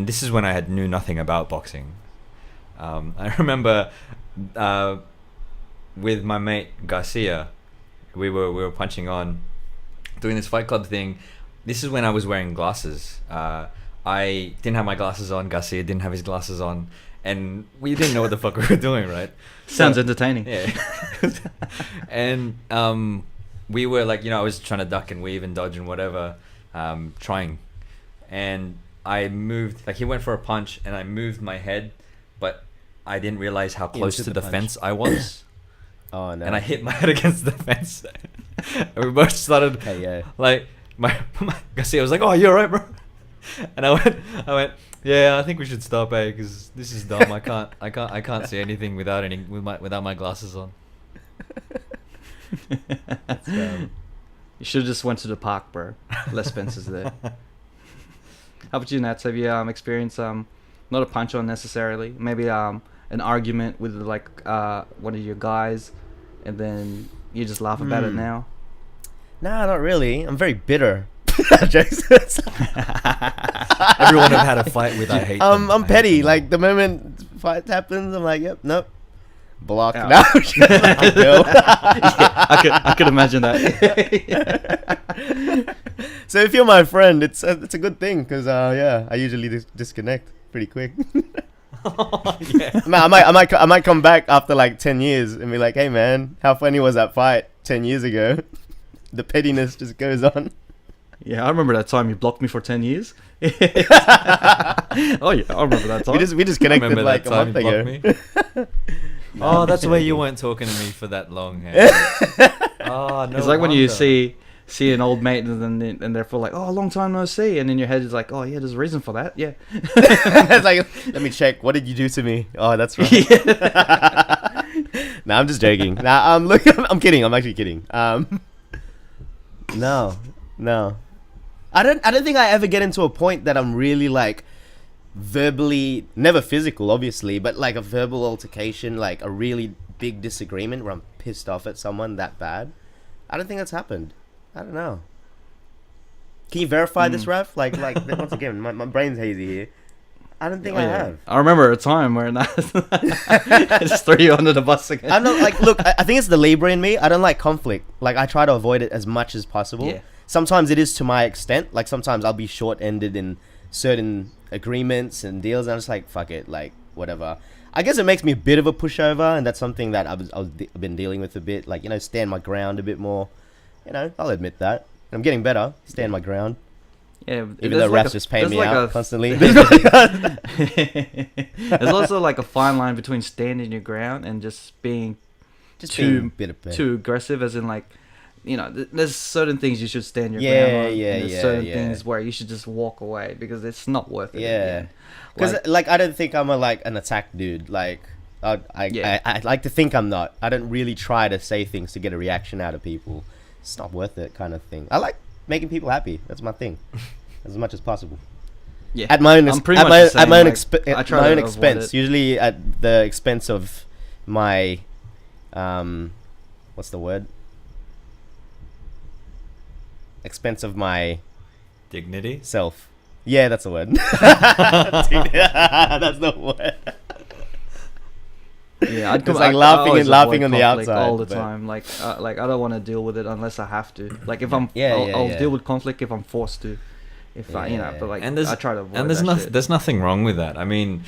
this is when I knew nothing about boxing. I remember with my mate Garcia, we were punching on, doing this fight club thing. This is when I was wearing glasses. I didn't have my glasses on. Garcia didn't have his glasses on, and we didn't know what the fuck we were doing. Right? Sounds entertaining. Yeah. And we were like, I was trying to duck and weave and dodge and whatever, trying, and I moved. Like he went for a punch, and I moved my head, but I didn't realize how close to the fence I was. Oh no! And I hit my head against the fence. And we both started like my Garcia was like, "Oh, you're right, bro." And I went, "Yeah, I think we should stop, because this is dumb. I can't see anything without my glasses on." You should have just went to the park, bro. Less fences there. How about you, Natz? Have you experienced not a punch on necessarily, maybe an argument with like one of your guys, and then you just laugh about it now? Nah, not really. I'm very bitter. Everyone I've had a fight with, I hate them. I'm petty. Like the moment fight happens, I'm like, yep, nope. Block. Yeah. No. I could imagine that. So if you're my friend, it's a good thing, because I usually disconnect pretty quick. Yeah. I might come back after like 10 years and be like, hey man, how funny was that fight 10 years ago? The pettiness just goes on. Yeah, I remember that time you blocked me for 10 years. Oh yeah, I remember that time. We just connected like a month ago. Oh, that's why you weren't talking to me for that long. Hey? Oh, no. It's like when you see an old mate and they're full like, oh, a long time no see, and in your head it's like, oh yeah, there's a reason for that. Yeah. It's like, let me check. What did you do to me? Oh, that's right. Yeah. Nah, I'm just joking. Nah, look, I'm kidding. I'm actually kidding. No. I don't think I ever get into a point that I'm really like verbally, never physical obviously, but like a verbal altercation, like a really big disagreement where I'm pissed off at someone that bad. I don't think that's happened. I don't know. Can you verify this, Raf? Like once again, my brain's hazy here. I don't think I have. I remember a time where I just threw you under the bus again. I'm not like, look, I think it's the Libra in me. I don't like conflict. Like I try to avoid it as much as possible. Yeah. Sometimes it is to my extent. Like sometimes I'll be short-ended in certain agreements and deals, and I'm just like, fuck it, like whatever. I guess it makes me a bit of a pushover, and that's something that I've been dealing with a bit. Like, stand my ground a bit more. I'll admit that. I'm getting better. Stand my ground. Yeah, even though Raf's just paying me out constantly. There's also like a fine line between standing your ground and just being too aggressive, as in like, there's certain things you should stand your ground on. And there's certain things where you should just walk away because it's not worth it. Yeah, because like I don't think I'm an attack dude. Like I like to think I'm not. I don't really try to say things to get a reaction out of people. It's not worth it, kind of thing. I like making people happy. That's my thing, as much as possible. Yeah, at my own expense. Usually at the expense of my, what's the word? Expense of my dignity, self. Yeah, that's the word. That's the word. Yeah, I'd come like laughing on the outside all the time. Like I don't want to deal with it unless I have to. Like if I'm, I'll deal with conflict if I'm forced to. If I, but like, I try to avoid and that there's nothing wrong with that. I mean,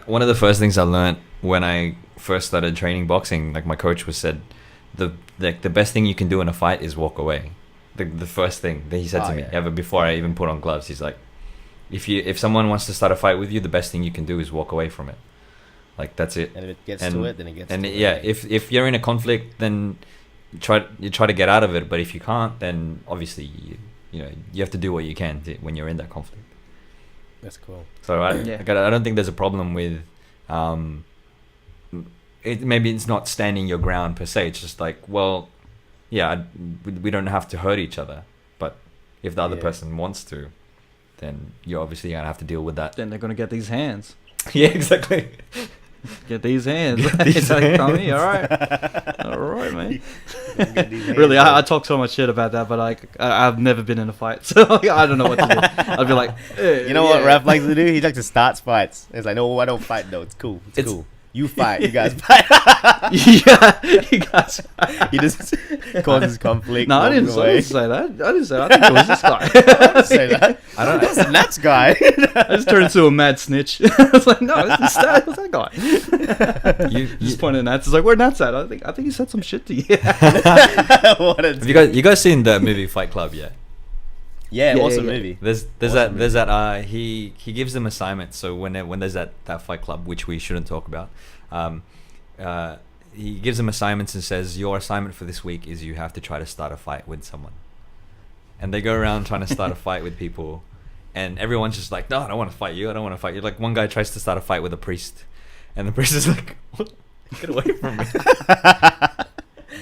one of the first things I learned when I first started training boxing, like my coach said, the best thing you can do in a fight is walk away. The first thing that he said to me ever before I even put on gloves, he's like, if someone wants to start a fight with you, the best thing you can do is walk away from it. Like that's it. And if it gets to it, then it gets to it. And yeah, if you're in a conflict, then you try to get out of it. But if you can't, then obviously you have to do what you can when you're in that conflict. That's cool. So I don't think there's a problem with maybe it's not standing your ground per se. It's just like, well, yeah, we don't have to hurt each other. But if the other person wants to, then you're obviously gonna have to deal with that. Then they're gonna get these hands. Yeah, exactly. Get these hands. It's like, Tommy, all right, mate. Really, I talk so much shit about that, but I've never been in a fight, so I don't know what to do. I'd be like, you know what Raph likes to do? He likes to start fights. It's like, no, I don't fight though. It's cool. It's cool. You fight. You guys fight. Yeah, you guys. He just causes conflict. No, I walking didn't away. say that. I didn't say that. I think it was this guy. I didn't say that. I don't. That's the Natz guy. I just turned into a mad snitch. I was like, no, it's that guy. You, Just pointed at Natz. It's like, where Natz at? I think he said some shit to you. What a have you guys seen the movie Fight Club yet? yeah, Yeah, awesome yeah. movie. There's Awesome that he gives them assignments. So when there's that Fight Club, which we shouldn't talk about, he gives them assignments and says, your assignment for this week is you have to try to start a fight with someone. And they go around trying to start a fight with people, and everyone's just like, no, I don't want to fight you. I don't want to fight you. Like one guy tries to start a fight with a priest, and the priest is like, what? Get away from me.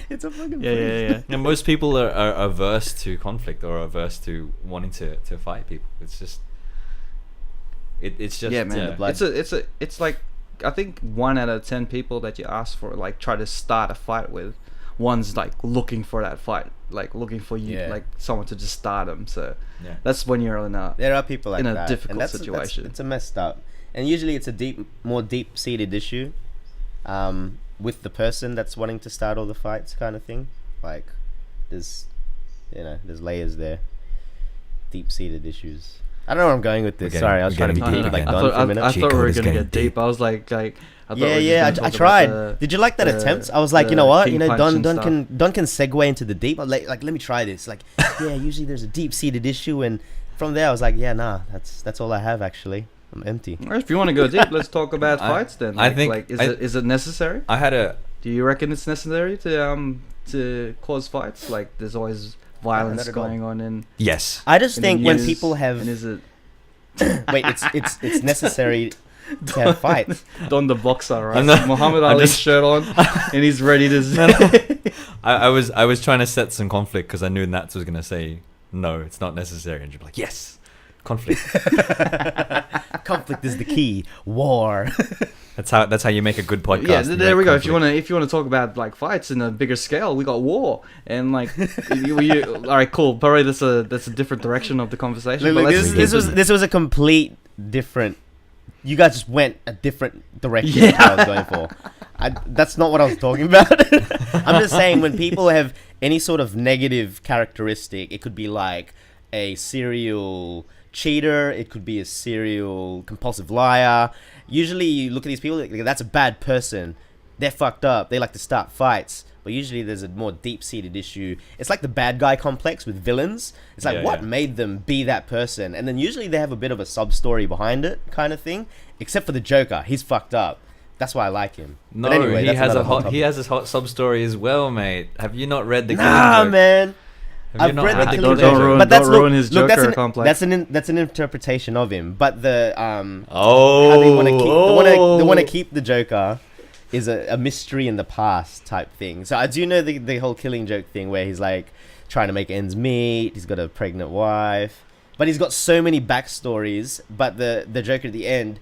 It's a fucking Yeah. And most people are averse to conflict or averse to wanting to fight people. It's just it's just Yeah, man. the blood. It's like, I think 1 out of 10 people that you ask for, like, try to start a fight with, one's like looking for that fight, like looking for you, Yeah. like someone to just start them. So yeah. that's when you're in a There are people like in a that. difficult and situation. It's a messed up, and usually it's a more deep-seated issue, with the person that's wanting to start all the fights, kind of thing. Like, there's layers there, deep-seated issues. I don't know where I'm going with this. We're Sorry, I was getting trying to be deep deep, like again. done for a minute. I thought we were Cheatcoders gonna getting get deep. deep. I was like I thought we were just Yeah, gonna I talk tried. about Did you like that the- attempt? I was like, you know the what? king You know, punch and Don stuff. can segue into the deep. I'm like, let me try this. Like, yeah, usually there's a deep-seated issue, and from there I was like, yeah, nah, that's all I have actually. I'm empty. Or if you want to go deep, let's talk about I- fights then. I Like, think- like I- is it necessary? I had a Do you reckon it's necessary to cause fights? Like there's always violence not at all. going on in. yes. I just in the think when news, people have and is it wait, it's necessary to have fights. Don the boxer, right? I'm not- Muhammad I'm Ali's just- shirt on, and he's ready to. I was trying to set some conflict because I knew Natz was gonna say no, it's not necessary, and you'd be like, yes, conflict. Conflict is the key. War. That's how you make a good podcast. Yeah, You there make we go. conflict. If you want to talk about like fights in a bigger scale, we got war and like. All right, cool. Probably that's a different direction of the conversation. Look, but look, let's this was a complete different. You guys just went a different direction. Yeah. That I was going for. That's not what I was talking about. I'm just saying when people have any sort of negative characteristic, it could be like a serial cheater, it could be a serial compulsive liar. Usually you look at these people, like, that's a bad person. They're fucked up. They like to start fights. But usually there's a more deep-seated issue. It's like the bad guy complex with villains. It's like, Yeah, what yeah. made them be that person? And then usually they have a bit of a sub-story behind it, kind of thing. Except for the Joker. He's fucked up. That's why I like him. No, But anyway, he that's has another a hot hot, topic. he has his hot sub story as well, mate. Have you not read the Nah, Killing Joke? man. Have you I've not read the the Killing Killing Don't Joke. ruin- But that's don't ruin his that's Joker an, complex. that's an interpretation of him. But the Oh, how they want to keep they want to keep the Joker is a mystery in the past type thing. So I do know the whole Killing Joke thing where he's like trying to make ends meet. He's got a pregnant wife, but he's got so many backstories. But the Joker at the end,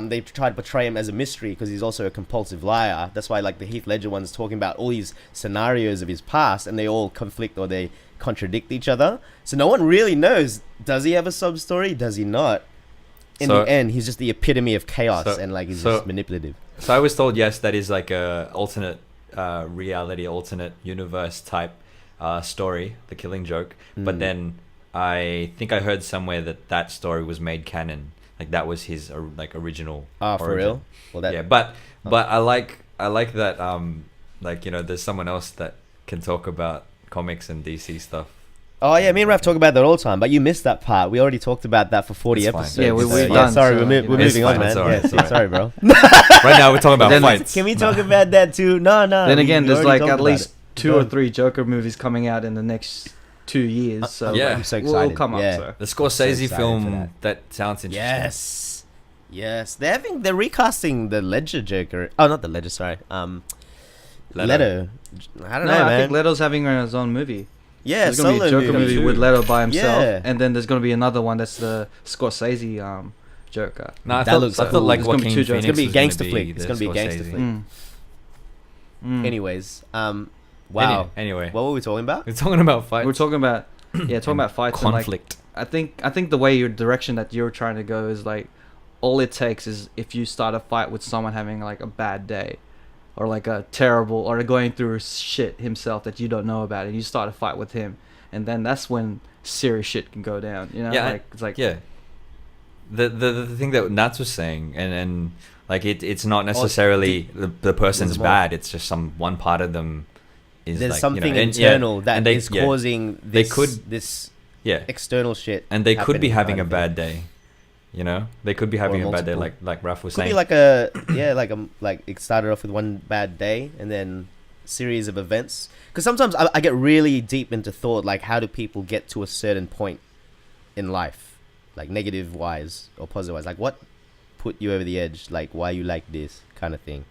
they try to portray him as a mystery because he's also a compulsive liar. That's why like the Heath Ledger one's talking about all these scenarios of his past, and they all conflict or they contradict each other. So no one really knows. Does he have a sub story? Does he not? In So- the end, he's just the epitome of chaos, So- and like he's so- just manipulative. So I was told yes, that is like a alternate reality, alternate universe type story, The Killing Joke. But Mm. then I think I heard somewhere that story was made canon. Like that was his like original. Ah, for origin. real? Well, that Yeah, but I like that like you know there's someone else that can talk about comics and DC stuff. Oh yeah, me and Raf talk about that all the time, but you missed that part. We already talked about that for 40 It's fine. episodes. Yeah, So, we've done, sorry, so, we're you know. we're It's moving on, fine, man. it's alright, Yeah, it's alright. sorry, bro. Right now we're talking about Then- fights. Can we talk about that too? No. Then again, we there's already like talked at about least it. 2 or Done. 3 Joker movies coming out in the next 2 years. So Yeah. I'm so we'll excited. come up. Yeah. So. The So Scorsese excited for film that sounds interesting. Yes. They're recasting the Ledger Joker. Oh, not the Ledger. Sorry. Leto. I don't know, I man. think Leto's having his own movie. Yeah, There's gonna be a solo Joker movie. movie with Leto by himself, Yeah. and then there's gonna be another one that's the Scorsese Joker. No, I That thought, looks I thought cool. like There's gonna be Joaquin 2 Jokers. Phoenix It's gonna be a was gangster be flick. It's the gonna be a gangster Scorsese. flick. Mm. Anyways, wow. Anyway, What were we talking about? we're talking about fights. We're talking about talking about fights and like conflict. I think the way your direction that you're trying to go is like all it takes is if you start a fight with someone having like a bad day, or like a terrible, or going through shit himself that you don't know about, and you start a fight with him, and then that's when serious shit can go down. You know, Yeah, like it's like yeah. The thing that Natz was saying, and like it's not necessarily the person's bad. It's just one part of them is There's like, something and, internal that and they, is causing this yeah external shit. and they could be happening having a kind of bad day. You know, they could be having a bad day, like Raf was Could saying. be like a like it started off with one bad day and then series of events. Because sometimes I get really deep into thought, like how do people get to a certain point in life, like negative wise or positive wise, like what put you over the edge, like why you like this kind of thing.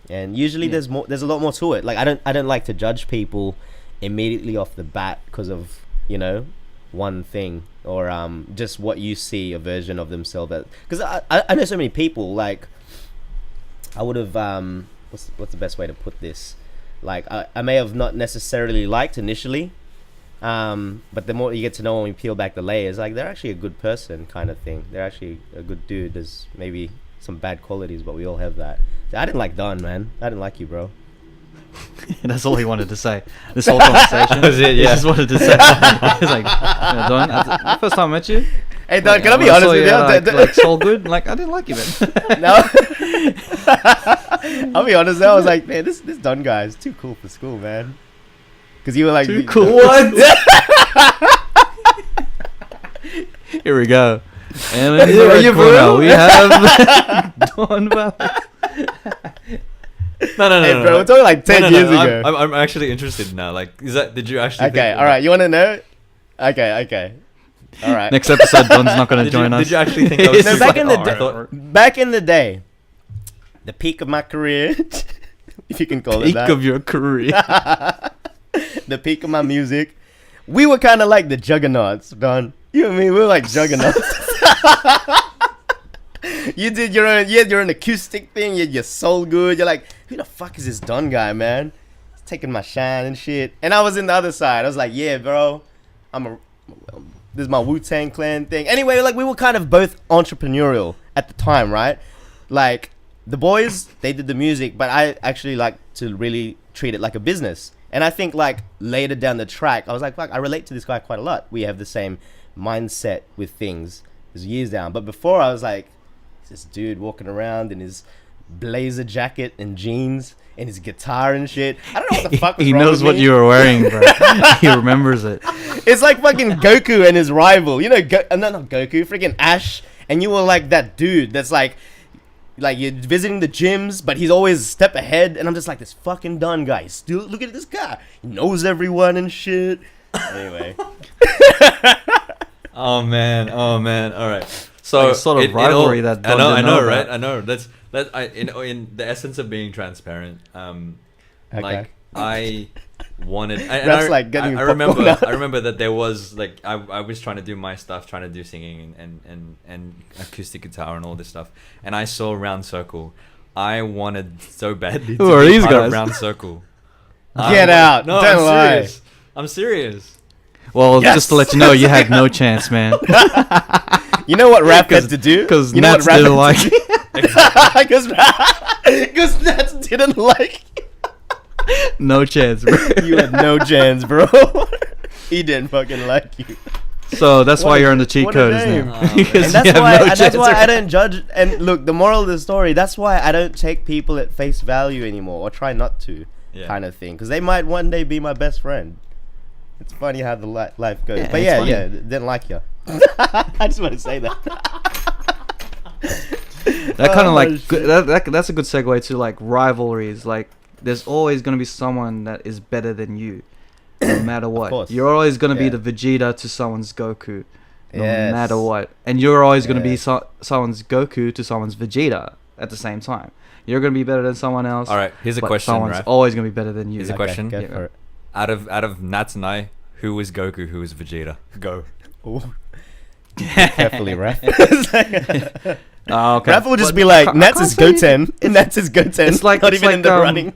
And usually there's a lot more to it. Like I don't like to judge people immediately off the bat because of, you know, one thing or just what you see a version of themselves, because I know so many people, like I would have what's the best way to put this, like I may have not necessarily liked initially, but the more you get to know when we peel back the layers, like they're actually a good person kind of thing, they're actually a good dude. There's maybe some bad qualities, but we all have that. I didn't like Don, man. I didn't like you, bro. That's all he wanted to say. This whole conversation. That was it, He yeah. just wanted to say. He's like, yeah, Don, the first time I met you. Hey Don, like, can I be when honest saw with you? Like Soul Good. Like I didn't like you, man. No. I'll be honest though, I was like, man, this Don guy is too cool for school, man. Because you were like, Too cool. What? Here we go. And Are in the you red for corner, real? we have Don Val. No, Hey, bro, we're talking like 10 years ago. I'm actually interested now. Like, did you actually? Okay, think all right. You want to know? Okay. All right. Next episode, Don's not going to join us. Did you actually think I was? No, just back like, in the oh, I day- thought- Back in the day, the peak of my career, if you can call it Peak that, of your career. the peak of my music, we were kind of like the juggernauts, Don. You and me, we were like juggernauts. You had your own acoustic thing, you had your soul good. You're like, who the fuck is this Don guy, man? He's taking my shine and shit. And I was in the other side. I was like, yeah, bro, this is my Wu-Tang Clan thing. Anyway, like we were kind of both entrepreneurial at the time, right? Like the boys, they did the music, but I actually like to really treat it like a business. And I think like later down the track, I was like, fuck, I relate to this guy quite a lot. We have the same mindset with things. It was years down. But before I was like, this dude walking around in his blazer jacket and jeans and his guitar and shit. I don't know what the fuck was He wrong knows with what me. you were wearing, bro. He remembers it. It's like fucking Goku and his rival. You know, not Goku, freaking Ash. And you were like that dude that's like you're visiting the gyms, but he's always a step ahead. And I'm just like, this fucking Don guy. Still, look at this guy. He knows everyone and shit. Anyway. Oh man. All right. So Like a sort of rivalry that I Don know, didn't I know, know right? about. I know. That's in the essence of being transparent. Okay. Like I wanted. That's like getting I popcorn remember. out. I remember that there was like I was trying to do my stuff, trying to do singing and acoustic guitar and all this stuff, and I saw Round Circle. I wanted so badly Who to are be these part of guys? Round Circle. Get out. No, Don't I'm lie. serious. I'm serious. Well, Yes. just to let you know, you had no chance, man. You know what rap had to do? Because You know Natz what rap didn't had like to it. Because Natz didn't like No chance, bro. you. Had no chance, bro. He didn't fucking like you. So that's What why a- you're on the cheat what a coders name. now. Oh, Because And that's you have why, no and that's chance why I of- don't judge. And look, the moral of the story, that's why I don't take people at face value anymore, or try not to, Yeah. kind of thing. Because they might one day be my best friend. It's funny how the life goes. Yeah, But it's yeah, funny. didn't like you. I just want to say that. That kind Oh, of like shit. that's a good segue to like rivalries. Like there's always gonna be someone that is better than you, no matter what. course. You're always gonna be Yeah. the Vegeta to someone's Goku, no Yes. matter what. And you're always gonna be Yes. someone's Goku to someone's Vegeta at the same time. You're gonna be better than someone else. All right. Here's a but question, Someone's right? always gonna be better than you. Here's a question. Go Yeah. for it. Out of Natz and I, who was Goku? Who was Vegeta? Go. Ooh. Carefully, Raph. Oh, okay. Raph will just But be I like, can't- I Natz can't is say- Goten. Natz is Goten. It's like not it's even like, in the running.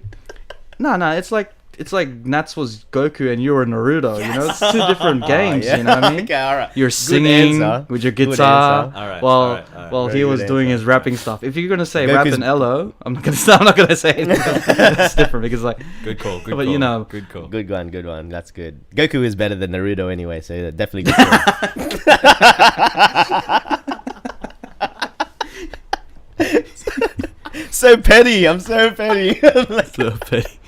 No, it's like it's like Natz was Goku and you were Naruto. You know, it's two different games. Yeah. You know what I mean? Okay, all right. You're Good singing answer. with your Good guitar. answer. All right. Well, all right. well, Very he good was doing answer. his rapping stuff. If you're gonna say Goku's- rap and Elo, I'm not gonna say it. It's different because like, Good call. Good but call. you know, Good call. Good one. That's good. Goku is better than Naruto anyway, so yeah, definitely good. So petty. I'm so petty. Like, so petty.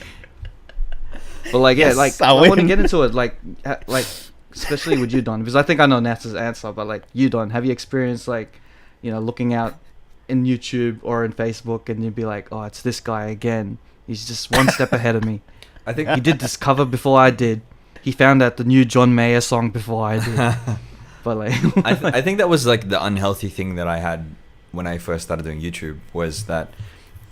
But like, yeah, Yes, like I I want to win. get into it, like especially with you, Don, because I think I know Nats's answer. But like you, Don, have you experienced like, you know, looking out in YouTube or in Facebook and you'd be like, oh, it's this guy again. He's just one step ahead of me. I think He did this cover before I did. He found out the new John Mayer song before I did. But like, I think that was like the unhealthy thing that I had when I first started doing YouTube, was that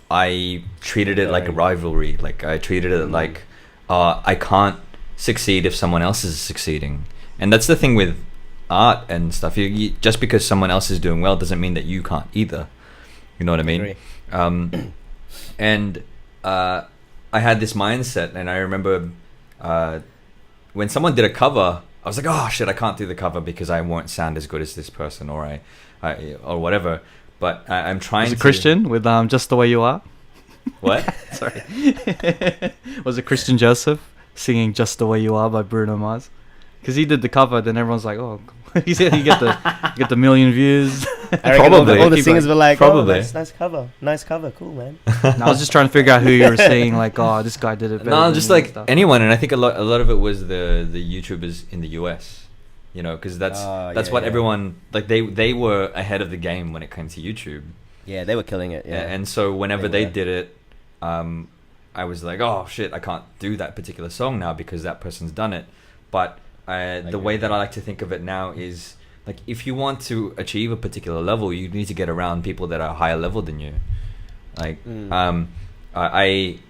I treated it like a rivalry. Like I treated it like I can't succeed if someone else is succeeding. And that's the thing with art and stuff. You just because someone else is doing well doesn't mean that you can't either. You know what I mean? And I had this mindset, and I remember when someone did a cover, I was like, oh shit, I can't do the cover because I won't sound as good as this person, or I or whatever. But I'm trying was to... it Christian with Just the Way You Are? What? Sorry. Was it Christian Joseph singing Just the Way You Are by Bruno Mars? Because he did the cover, then everyone's like, oh, he said you get the million views. I reckon Probably. all the singers were like, Probably. oh, nice cover, cool, man. No, I was just trying to figure out who you were saying, like, oh, this guy did it better. No, than just me and like stuff. anyone, and I think a lot of it was the YouTubers in the US, you know, because that's yeah, what yeah. everyone, like they were ahead of the game when it came to YouTube. Yeah, they were killing it. Yeah, And so whenever They they were. did it, I was like, oh shit, I can't do that particular song now because that person's done it. But the way that I like to think of it now is like, if you want to achieve a particular level, you need to get around people that are higher level than you. Like, I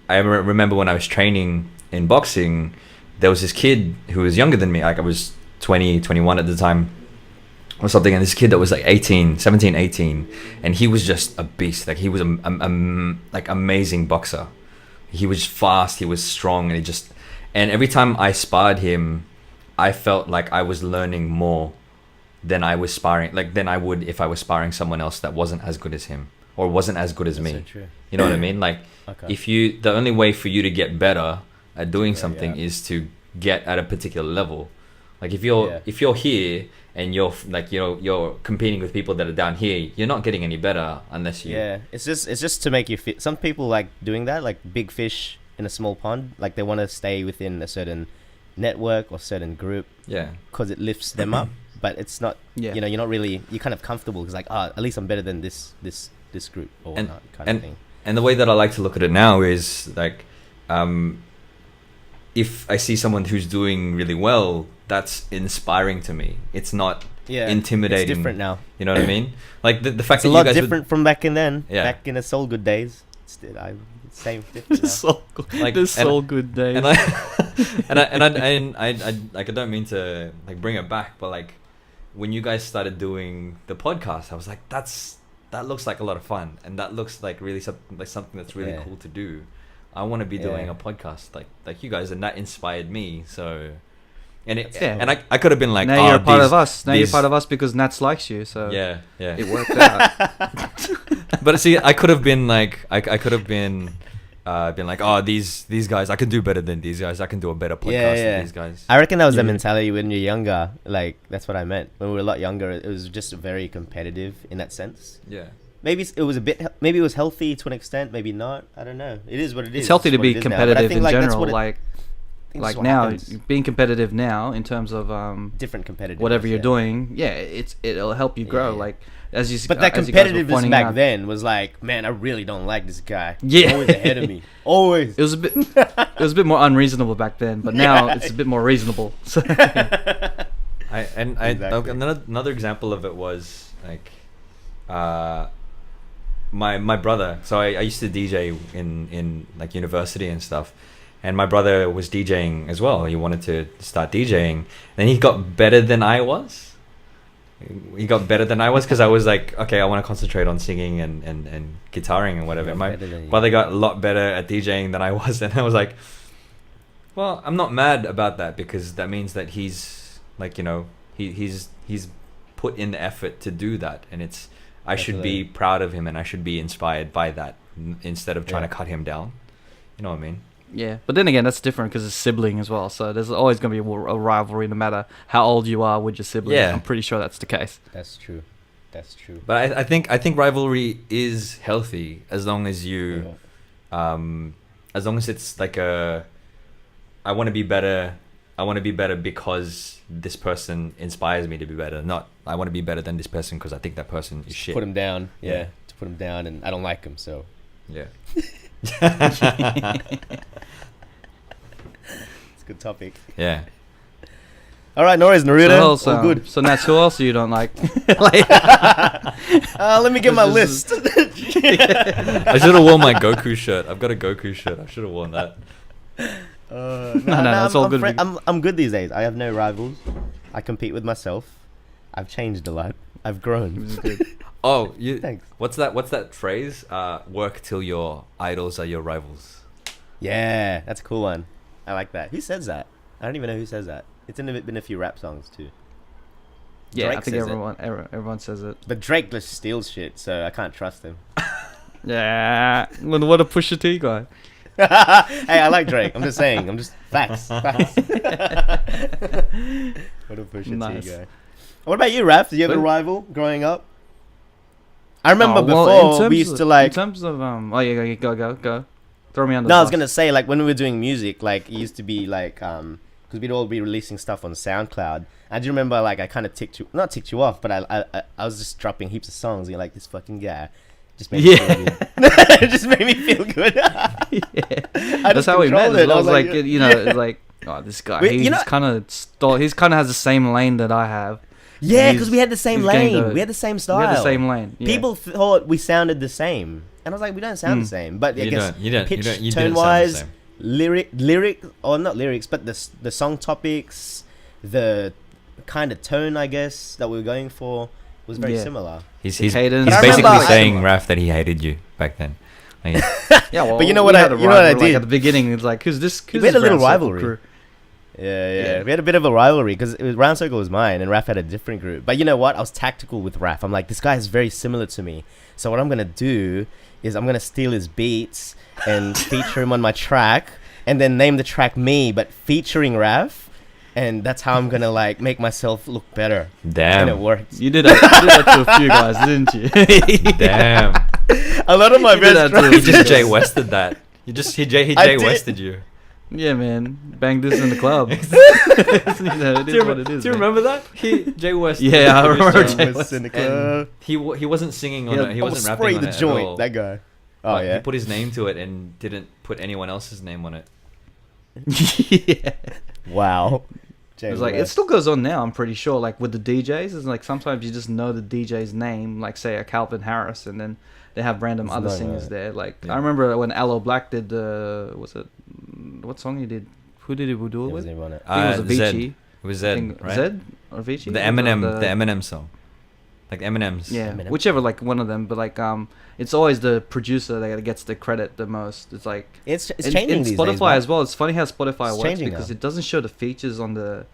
remember when I was training in boxing, there was this kid who was younger than me. Like I was 20, 21 at the time or something. And this kid that was like 17, 18. And he was just a beast. Like he was like amazing boxer. He was fast, he was strong, and every time I sparred him, I felt like I was learning more than I was sparring, like than I would if I was sparring someone else that wasn't as good as him or wasn't as good as me. So true. You know what I mean? Like Okay. the only way for you to get better at doing something is to get at a particular level. Like if you're here and you're competing with people that are down here, you're not getting any better unless you... Yeah, it's just to make you fit. Some people like doing that, like big fish in a small pond. Like they want to stay within a certain network or certain group. Yeah. Because it lifts them up. But it's not. Yeah. You know, you're kind of comfortable because like, at least I'm better than this group or whatnot, kind of thing. And the way that I like to look at it now is like, if I see someone who's doing really well, that's inspiring to me. It's not intimidating. It's different now. You know what I mean? Like the fact It's that a you lot guys different from back in then. Yeah. Back in the Soul Good days. Same different now. So good days. And I like I don't mean to like bring it back, but like when you guys started doing the podcast, I was like, that looks like a lot of fun, and that looks like really something that's really cool to do. I want to be doing a podcast like you guys, and that inspired me. So, and I could have been like, now you're part of us. Now you're part of us because Natz likes you. So yeah, it worked out. But see, I could have been like, I could have been like, oh, these guys, I can do better than these guys. I can do a better podcast than these guys. I reckon that was the mentality when you're younger. Like that's what I meant. When we were a lot younger, it was just very competitive in that sense. Yeah. Maybe it was maybe it was healthy to an extent. Maybe not. I don't know. It is what it is. It's healthy to what be it is now. But I competitive think, in like, that's general. what Like what now, happens. being competitive now in terms of Different competitive. whatever you're doing, it'll help you grow. Yeah. Like as you. But that as you guys were competitiveness pointing back out, then was like, man, I really don't like this guy. Yeah. Always ahead of me. Always. It was a bit more unreasonable back then, but now it's a bit more reasonable. So Exactly. Another example of it was like, my brother. So I used to DJ in like university and stuff, and my brother was DJing as well. He wanted to start DJing, and he got better than I was. He got better than I was because I was like, okay, I want to concentrate on singing and guitaring and whatever. My brother got a lot better at DJing than I was, and I was like, Well, I'm not mad about that because that means that he's like, you know, he's put in the effort to do that, and it's I should be proud of him and I should be inspired by that instead of trying to cut him down. You know what I mean? Yeah, but then again, that's different because it's sibling as well. So there's always going to be a rivalry no matter how old you are with your sibling. Yeah. I'm pretty sure that's the case. That's true. That's true. But I think rivalry is healthy as long as you, as long as it's like I want to be better. I want to be better because this person inspires me to be better. Not I want to be better than this person because I think that person is shit. Put him down. Yeah. To put him down, and I don't like him, so. Yeah. It's a good topic. Yeah. All right, no worries, Naruto. All good. So Natz, who else do you don't like? Let me get my list. I should have worn my Goku shirt. I've got a Goku shirt. I should have worn that. No, that's all good. I'm good these days. I have no rivals. I compete with myself. I've changed a lot. I've grown. Oh, Thanks. What's that phrase? Work till your idols are your rivals. Yeah, that's a cool one. I like that. Who says that? I don't even know who says that. It's been a few rap songs too. Yeah, Drake I think says everyone says it. But Drake just steals shit, so I can't trust him. Yeah, what a Pusha T guy. Hey, I like Drake. I'm just saying. I'm just facts. What a Pusha T guy. What about you, Raph? Did you have a rival growing up? I remember before we used to like. In terms of oh yeah, go. Throw me under. No, I was gonna say like when we were doing music, like it used to be like because we'd all be releasing stuff on SoundCloud. I do remember like I kind of not ticked you off, but I was just dropping heaps of songs. And you're like this fucking guy. Just made me feel good. It just made me feel good. That's how we met. I was like, you know, it's like, oh, this guy. He's kind of has the same lane that I have. Yeah, because we had the same lane. We had the same style. We had the same lane. Yeah. People thought we sounded the same, and I was like, we don't sound the same. But I guess pitch, tone-wise, lyric or not lyrics, but the song topics, the kind of tone, I guess that we were going for was very similar. He's basically saying, Raph, that he hated you back then. Like, yeah, well, but you know what I did like, at the beginning. It's like, who's this? We had a little rivalry. Yeah. We had a bit of a rivalry because Round Circle was mine and Raph had a different group. But you know what? I was tactical with Raph. I'm like, this guy is very similar to me. So what I'm gonna do is I'm gonna steal his beats and feature him on my track, and then name the track me, but featuring Raph. And that's how I'm gonna like make myself look better. Damn. And it worked. You did that to a few guys, didn't you? Damn. A lot of my best friends. He just Jay Wested that. He Jay Wested you. Yeah, man. Bang this in the club. It is what it is. Do you remember that? Jay West. Yeah, I remember Jay West in the club. He wasn't singing on it. He wasn't rapping on the it joint, at all. that guy. Oh yeah. He put his name to it and didn't put anyone else's name on it. Yeah. Wow. It was like, it still goes on now, I'm pretty sure, like with the DJs. It's like sometimes you just know the DJ's name, like say a Calvin Harris, and then they have random other singers there. Like I remember when Aloe Black did what song he did? Who did he do it with? I think it was Avicii. It was Zed, right? Zed or Avicii? The Eminem song. Like Eminem's. Yeah, Eminem. whichever, like one of them. But like it's always the producer that gets the credit the most. It's like it's changing in these Spotify days, as well. It's funny how Spotify works because now. it doesn't show the features on the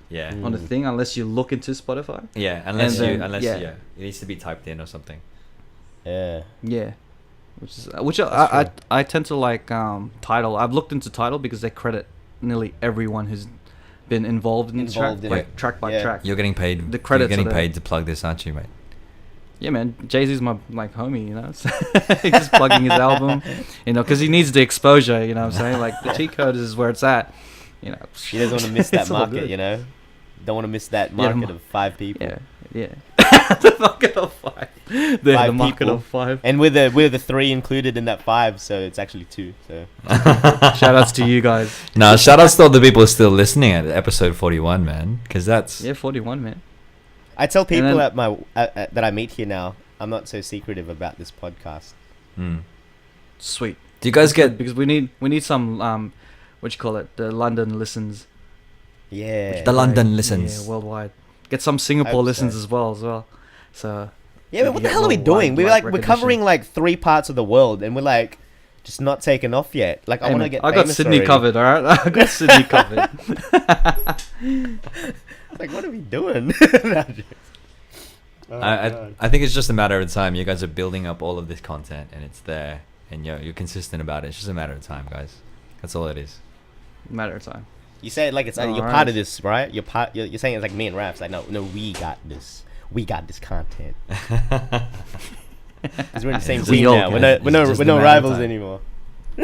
on the thing unless you look into Spotify. Yeah, unless it needs to be typed in or something. Yeah. Yeah. Which I tend to like Tidal. I've looked into Tidal because they credit nearly everyone who's been involved in the track, like track by track. You're getting paid. The credits. You're getting paid to plug this, aren't you, mate? Yeah, man. Jay-Z's my like homie, you know. So he's just plugging his album, you know, because he needs the exposure. You know what I'm saying? Like the Cheatcoders is where it's at. You know, he doesn't want to miss that market. You know, don't want to miss that market of 5 people. Yeah. The market of 5. The market of 5. And we're the 3 included in that 5, so it's actually 2. So shout outs to you guys. No, shout outs to all the people still listening at episode 41, man, because that's 41, man. I tell people at my that I meet here now, I'm not so secretive about this podcast. Sweet. Do you guys get because we need some what you call it, the London listens. Yeah. The London listens. Yeah, worldwide. Get some Singapore listens as well. So yeah, but what the hell are we doing? We're covering like 3 parts of the world, and we're like just not taken off yet. Like, I Hey, want to man, get I got famous Sydney already. covered, alright? I got Sydney covered. Like, what are we doing? Oh, I God. I think it's just a matter of time. You guys are building up all of this content, and it's there, and you're consistent about it. It's just a matter of time, guys. That's all it is. Matter of time. You say it like it's you're Alright. part of this, right? You're saying it's like me and Raps. Like, no, we got this. We got this content. Because we're in the same We team all now. get We're it. no It's just a we're no matter of rivals time. anymore.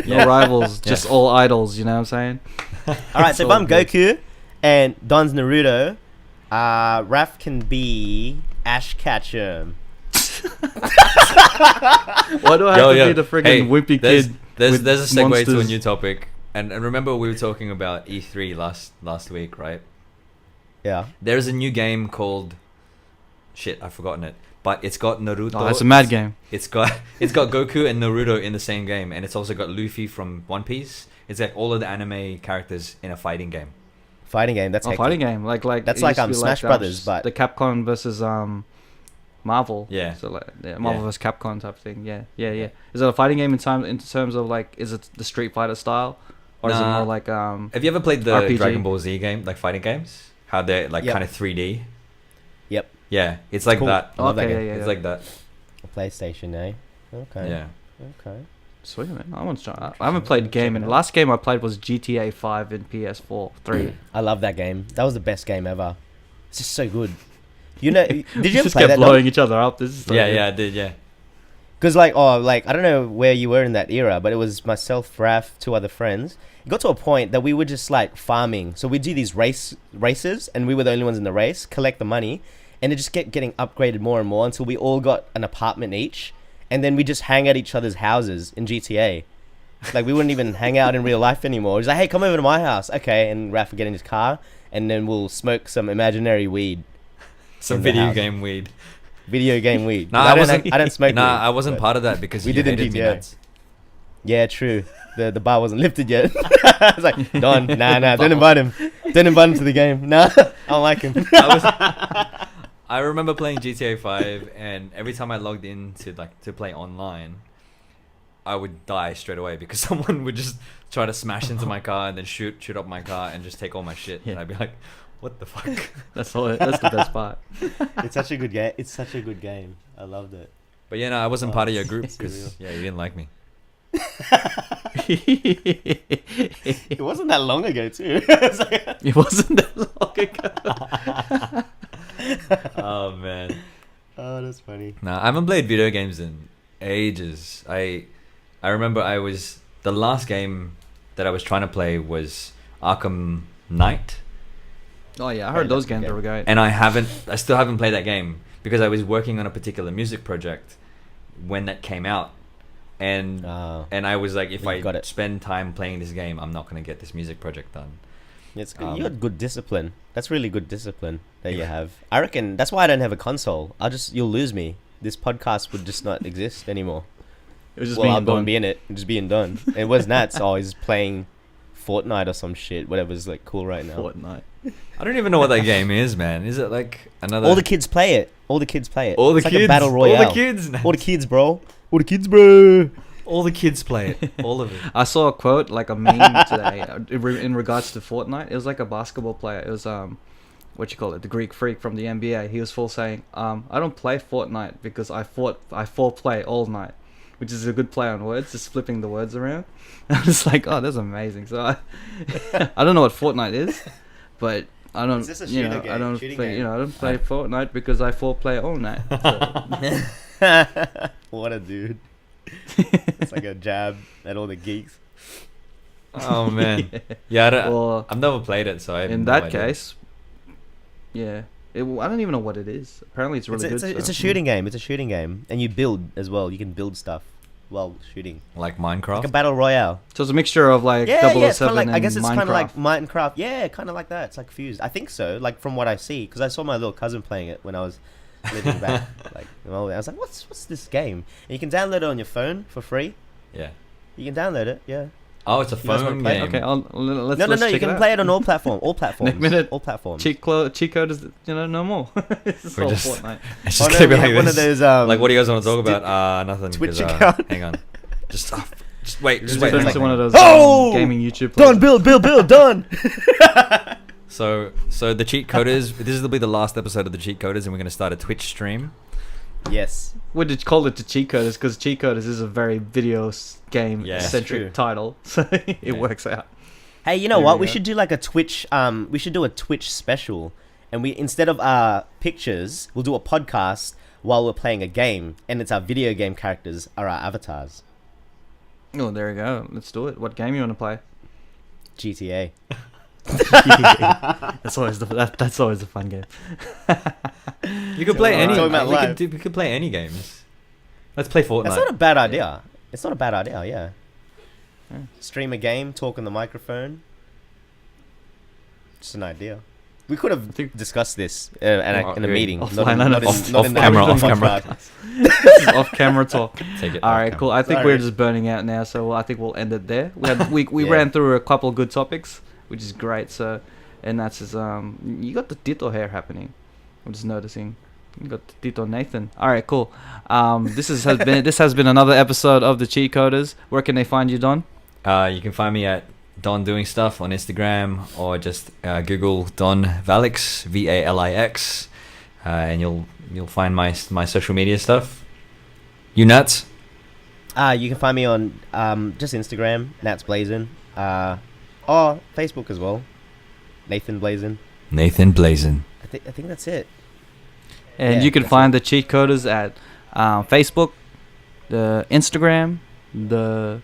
No rivals, Yeah. just all idols, you know what I'm saying? All right, so if all I'm good. Goku and Don's Naruto, Raph can be Ash Ketchum. Why do I have to be the friggin' wimpy there's, kid? There's with a segue to a monsters? new topic, and remember we were talking about E3 last week, right? Yeah. There's a new game called shit. I've forgotten it, but it's got Naruto. Oh, that's a mad game. It's got Goku and Naruto in the same game, and it's also got Luffy from One Piece. It's like all of the anime characters in a fighting game. Fighting game. That's Oh, hectic. fighting game. Like That's it like, used to be Smash Brothers, but- the Capcom versus Marvel. Yeah. So like Marvel Yeah. versus Capcom type thing. Yeah. Is it a fighting game in terms of like is it the Street Fighter style, or is it Nah. more like Have you ever played the RPG? Dragon Ball Z game, like fighting games? How they're like Yep. kind of 3D. Yep. Yeah, it's like cool. that. I love that okay, game. yeah, It's yeah. like that. A PlayStation, eh? Okay. Yeah. Okay. Sweet man, I want to try. I haven't played game, and the last game I played was GTA 5 in PS4 3. I love that game. That was the best game ever. It's just so good. You know, did you ever just play kept that? blowing each other up. This is so Yeah, good. yeah, I did, yeah. Because like, I don't know where you were in that era, but it was myself, Raph, two other friends. It got to a point that we were just like farming. So we'd do these races, and we were the only ones in the race, collect the money, and it just kept getting upgraded more and more until we all got an apartment each, and then we just hang at each other's houses in GTA. Like, we wouldn't even hang out in real life anymore. It was like, hey, come over to my house. Okay, and Raph would get in his car, and then we'll smoke some imaginary weed. Some In the video house. game weed. Video game weed. Nah, 'Cause I don't wasn't. I don't smoke Nah, weed, I wasn't but- part of that because We you did in hated me, GTA. Natz. Yeah, true. The bar wasn't lifted yet. I was like, Don, nah, don't invite him. Don't invite him to the game. Nah, I don't like him. I remember playing GTA 5, and every time I logged in to play online, I would die straight away because someone would just try to smash into my car and then shoot up my car and just take all my shit, and Yeah. I'd be like, "What the fuck?" That's the best part. It's such a good game. It's such a good game. I loved it. But yeah, no, I wasn't Oh, part of your group it's because surreal. yeah, you didn't like me. It wasn't that long ago, too. It's like- It wasn't that long ago. Oh man. oh, that's funny. Nah, I haven't played video games in ages. I remember the last game that I was trying to play was Arkham Knight, Oh yeah, I heard those games were great. and I still haven't played that game because I was working on a particular music project when that came out, and Oh, I was like, if You I got it. spend time playing this game, I'm not gonna get this music project done. it's good. Um, You got good discipline. That's really good discipline that you have. I reckon that's why I don't have a console. You'll lose me. This podcast would just not exist anymore. It was just Well, being I'm going to done. be in it. Just being done. It was Natz. Oh, he's playing Fortnite or some shit. Whatever's like cool right now. Fortnite. I don't even know what that game is, man. Is it like another? All the kids play it. All the kids play it. all the It's like kids, a battle royale. all the kids, All the kids, bro. All the kids, bro. all the kids play it, all of it. I saw a quote, like a meme today, in regards to Fortnite. It was like a basketball player. It was what you call it, the Greek freak from the NBA. He was full saying, I don't play Fortnite because I foreplay all night, which is a good play on words, just flipping the words around. I was like, oh, that's amazing. So I don't know what Fortnite is, but I don't, Is this a you shooter know, game? I don't, Shooting play, game? you know, I don't play Fortnite because I foreplay all night. So. What a dude. It's like a jab at all the geeks. Oh man, yeah. Well, I've never played it, so I have in no that idea. case, yeah, I don't even know what it is. Apparently, it's really It's good. a so- shooting game. It's a shooting game. And you build as well. You can build stuff while shooting. like Minecraft. Like a battle royale. So it's a mixture of like Yeah, 007 it's kind of like, and I guess it's kind of like Minecraft. Minecraft. Yeah, kind of like that. It's like fused. I think so, like from what I see. Because I saw my little cousin playing it when I was living back. Like, well, I was like, what's this game? And you can download it on your phone for free. Yeah. You can download it, yeah. Oh, it's a You guys wanna phone play? game. Okay, let's No, let's you check can it play out. it on all platforms. All platforms. Next minute, All platforms. cheat coders, no more. It's We're all just- Fortnite. It's Oh, just no, gonna be we like have one this. of those. Like, what do you guys want to talk about? Nothing. Twitch 'cause, account. hang on. Just wait. Just Just turn wait. into one of those Oh! gaming YouTube. Done, build, done. So the Cheat Coders. This will be the last episode of the Cheat Coders, and we're gonna start a Twitch stream. Yes. We did call it the Cheatcoders because Cheatcoders is a very video game Yeah. centric True. title, so it Yeah. works out. Hey, you know There what? we We go. should do like a Twitch. We should do a Twitch special, and we instead of pictures, we'll do a podcast while we're playing a game, and it's our video game characters are our avatars. Oh, there we go. Let's do it. What game you want to play? GTA. That's always that's always a fun game. You could play any. Talking about live. We could play any games. Let's play Fortnite. That's not a bad idea. It's not a bad idea. Yeah. Yeah. Stream a game, talk on the microphone. Just an idea. We could have discussed this in a meeting, offline, not in off the camera, actual off camera. podcast. This is off camera talk. Take it. All off right, camera. cool. I think Sorry. we're just burning out now, so I think we'll end it there. We Yeah. ran through a couple of good topics, which is great. So, and that's just you got the Tito hair happening. I'm just noticing. You got the Tito Nathan. All right, cool. This has been another episode of the Cheat Coders. Where can they find you, Don? You can find me at Don Doing Stuff on Instagram, or just Google Don Valix, Valix, and you'll find my social media stuff. You Natz? You can find me on just Instagram, Natz Blazin, or Facebook as well, Nathan Blazin. Nathan Blazin. I think that's it. And Yeah, you can that's find the Cheat Coders at Facebook, the Instagram, the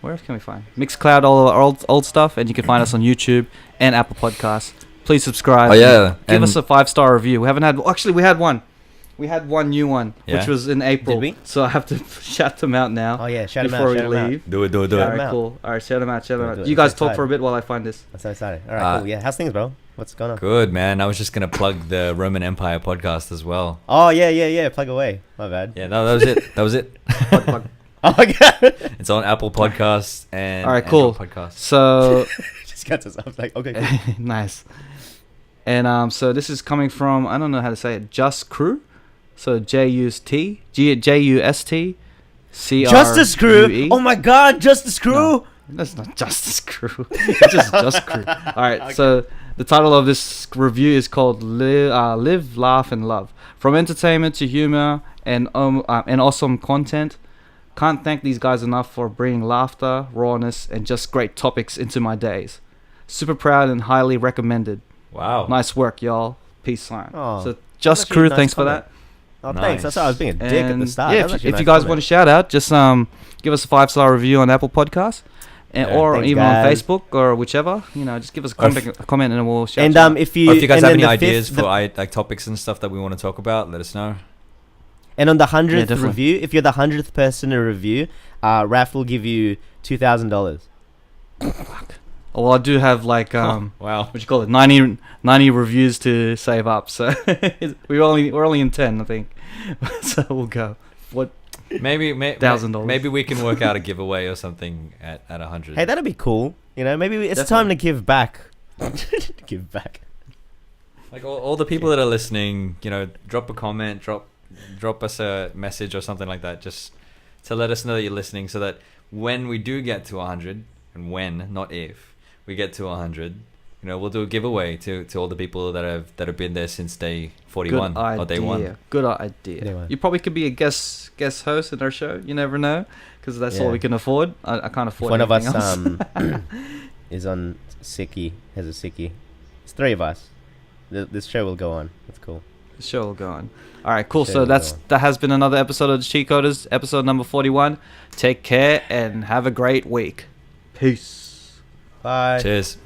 where else can we find Mixcloud, all our old stuff, and you can find us on YouTube and Apple Podcasts. Please subscribe. Oh yeah, Give and us a 5-star review. We haven't had. Actually, we had one. We had one new one, Yeah? which was in April. Did we? So I have to shout them out now. Oh yeah, shout him before out. we Shout him out. leave. do it. All Shout 'em right, out. cool. All right, shout them out. Do it. You I'm guys so talk excited. for a bit while I find this. I'm so excited. All right, cool. Yeah, how's things, bro? What's going on? Good man. I was just gonna plug the Roman Empire podcast as well. Oh yeah. Plug away. My bad. Yeah, no, that was it. That was it. Plug, plug. Oh my god. It's on Apple Podcasts and All right, Android cool. Podcasts. So Just got this. I was like, okay. Cool. nice. And so this is coming from, I don't know how to say it, Just Crew. So Just Crew. Justice Crew. Oh my god, Justice Crew. No. That's not Justice Crew. It's just Crew. All right. Okay. So the title of this review is called "Live, Laugh, and Love." From entertainment to humor and awesome content. Can't thank these guys enough for bringing laughter, rawness, and just great topics into my days. Super proud and highly recommended. Wow. Nice work, y'all. Peace sign. Oh, So Just actually a Crew, nice thanks for comment. that. Oh, thanks. That's why I was being a dick at the And start. yeah, That was if actually a you nice guys comment. want to shout out, just give us a 5-star review on Apple Podcasts, and Yeah. or Thanks, even on guys. Facebook or whichever. Just give us a Or if- comment and we'll shout And you out. if you Or if you guys and have then any the fifth- ideas the- for like topics and stuff that we want to talk about, let us know. And on the Yeah, 100th definitely. review, if you're the 100th person to review, Raf will give you $2,000. Well, I do have like Wow. what you call it, 90 reviews to save up. So we're only in 10, I think. So we'll go. What? Maybe $1,000. Maybe we can work out a giveaway or something at 100. Hey, that'd be cool. Maybe it's Definitely. time to give back. Give back. Like all the people that are listening, drop a comment, drop us a message or something like that, just to let us know that you're listening, so that when we do get to 100, and when, not if, we get to 100, we'll do a giveaway to all the people that have been there since day 41 Good idea. or day 1. Good idea. Day one. You probably could be a guest host in our show. You never know, because that's all Yeah. we can afford. I can't If afford one of us anything else. is on sickie, has a sickie. It's 3 of us. This show will go on. That's cool. The show will go on. All right, cool. Show So will that go on. has been another episode of the Cheat Coders, episode number 41. Take care and have a great week. Peace. Bye. Cheers.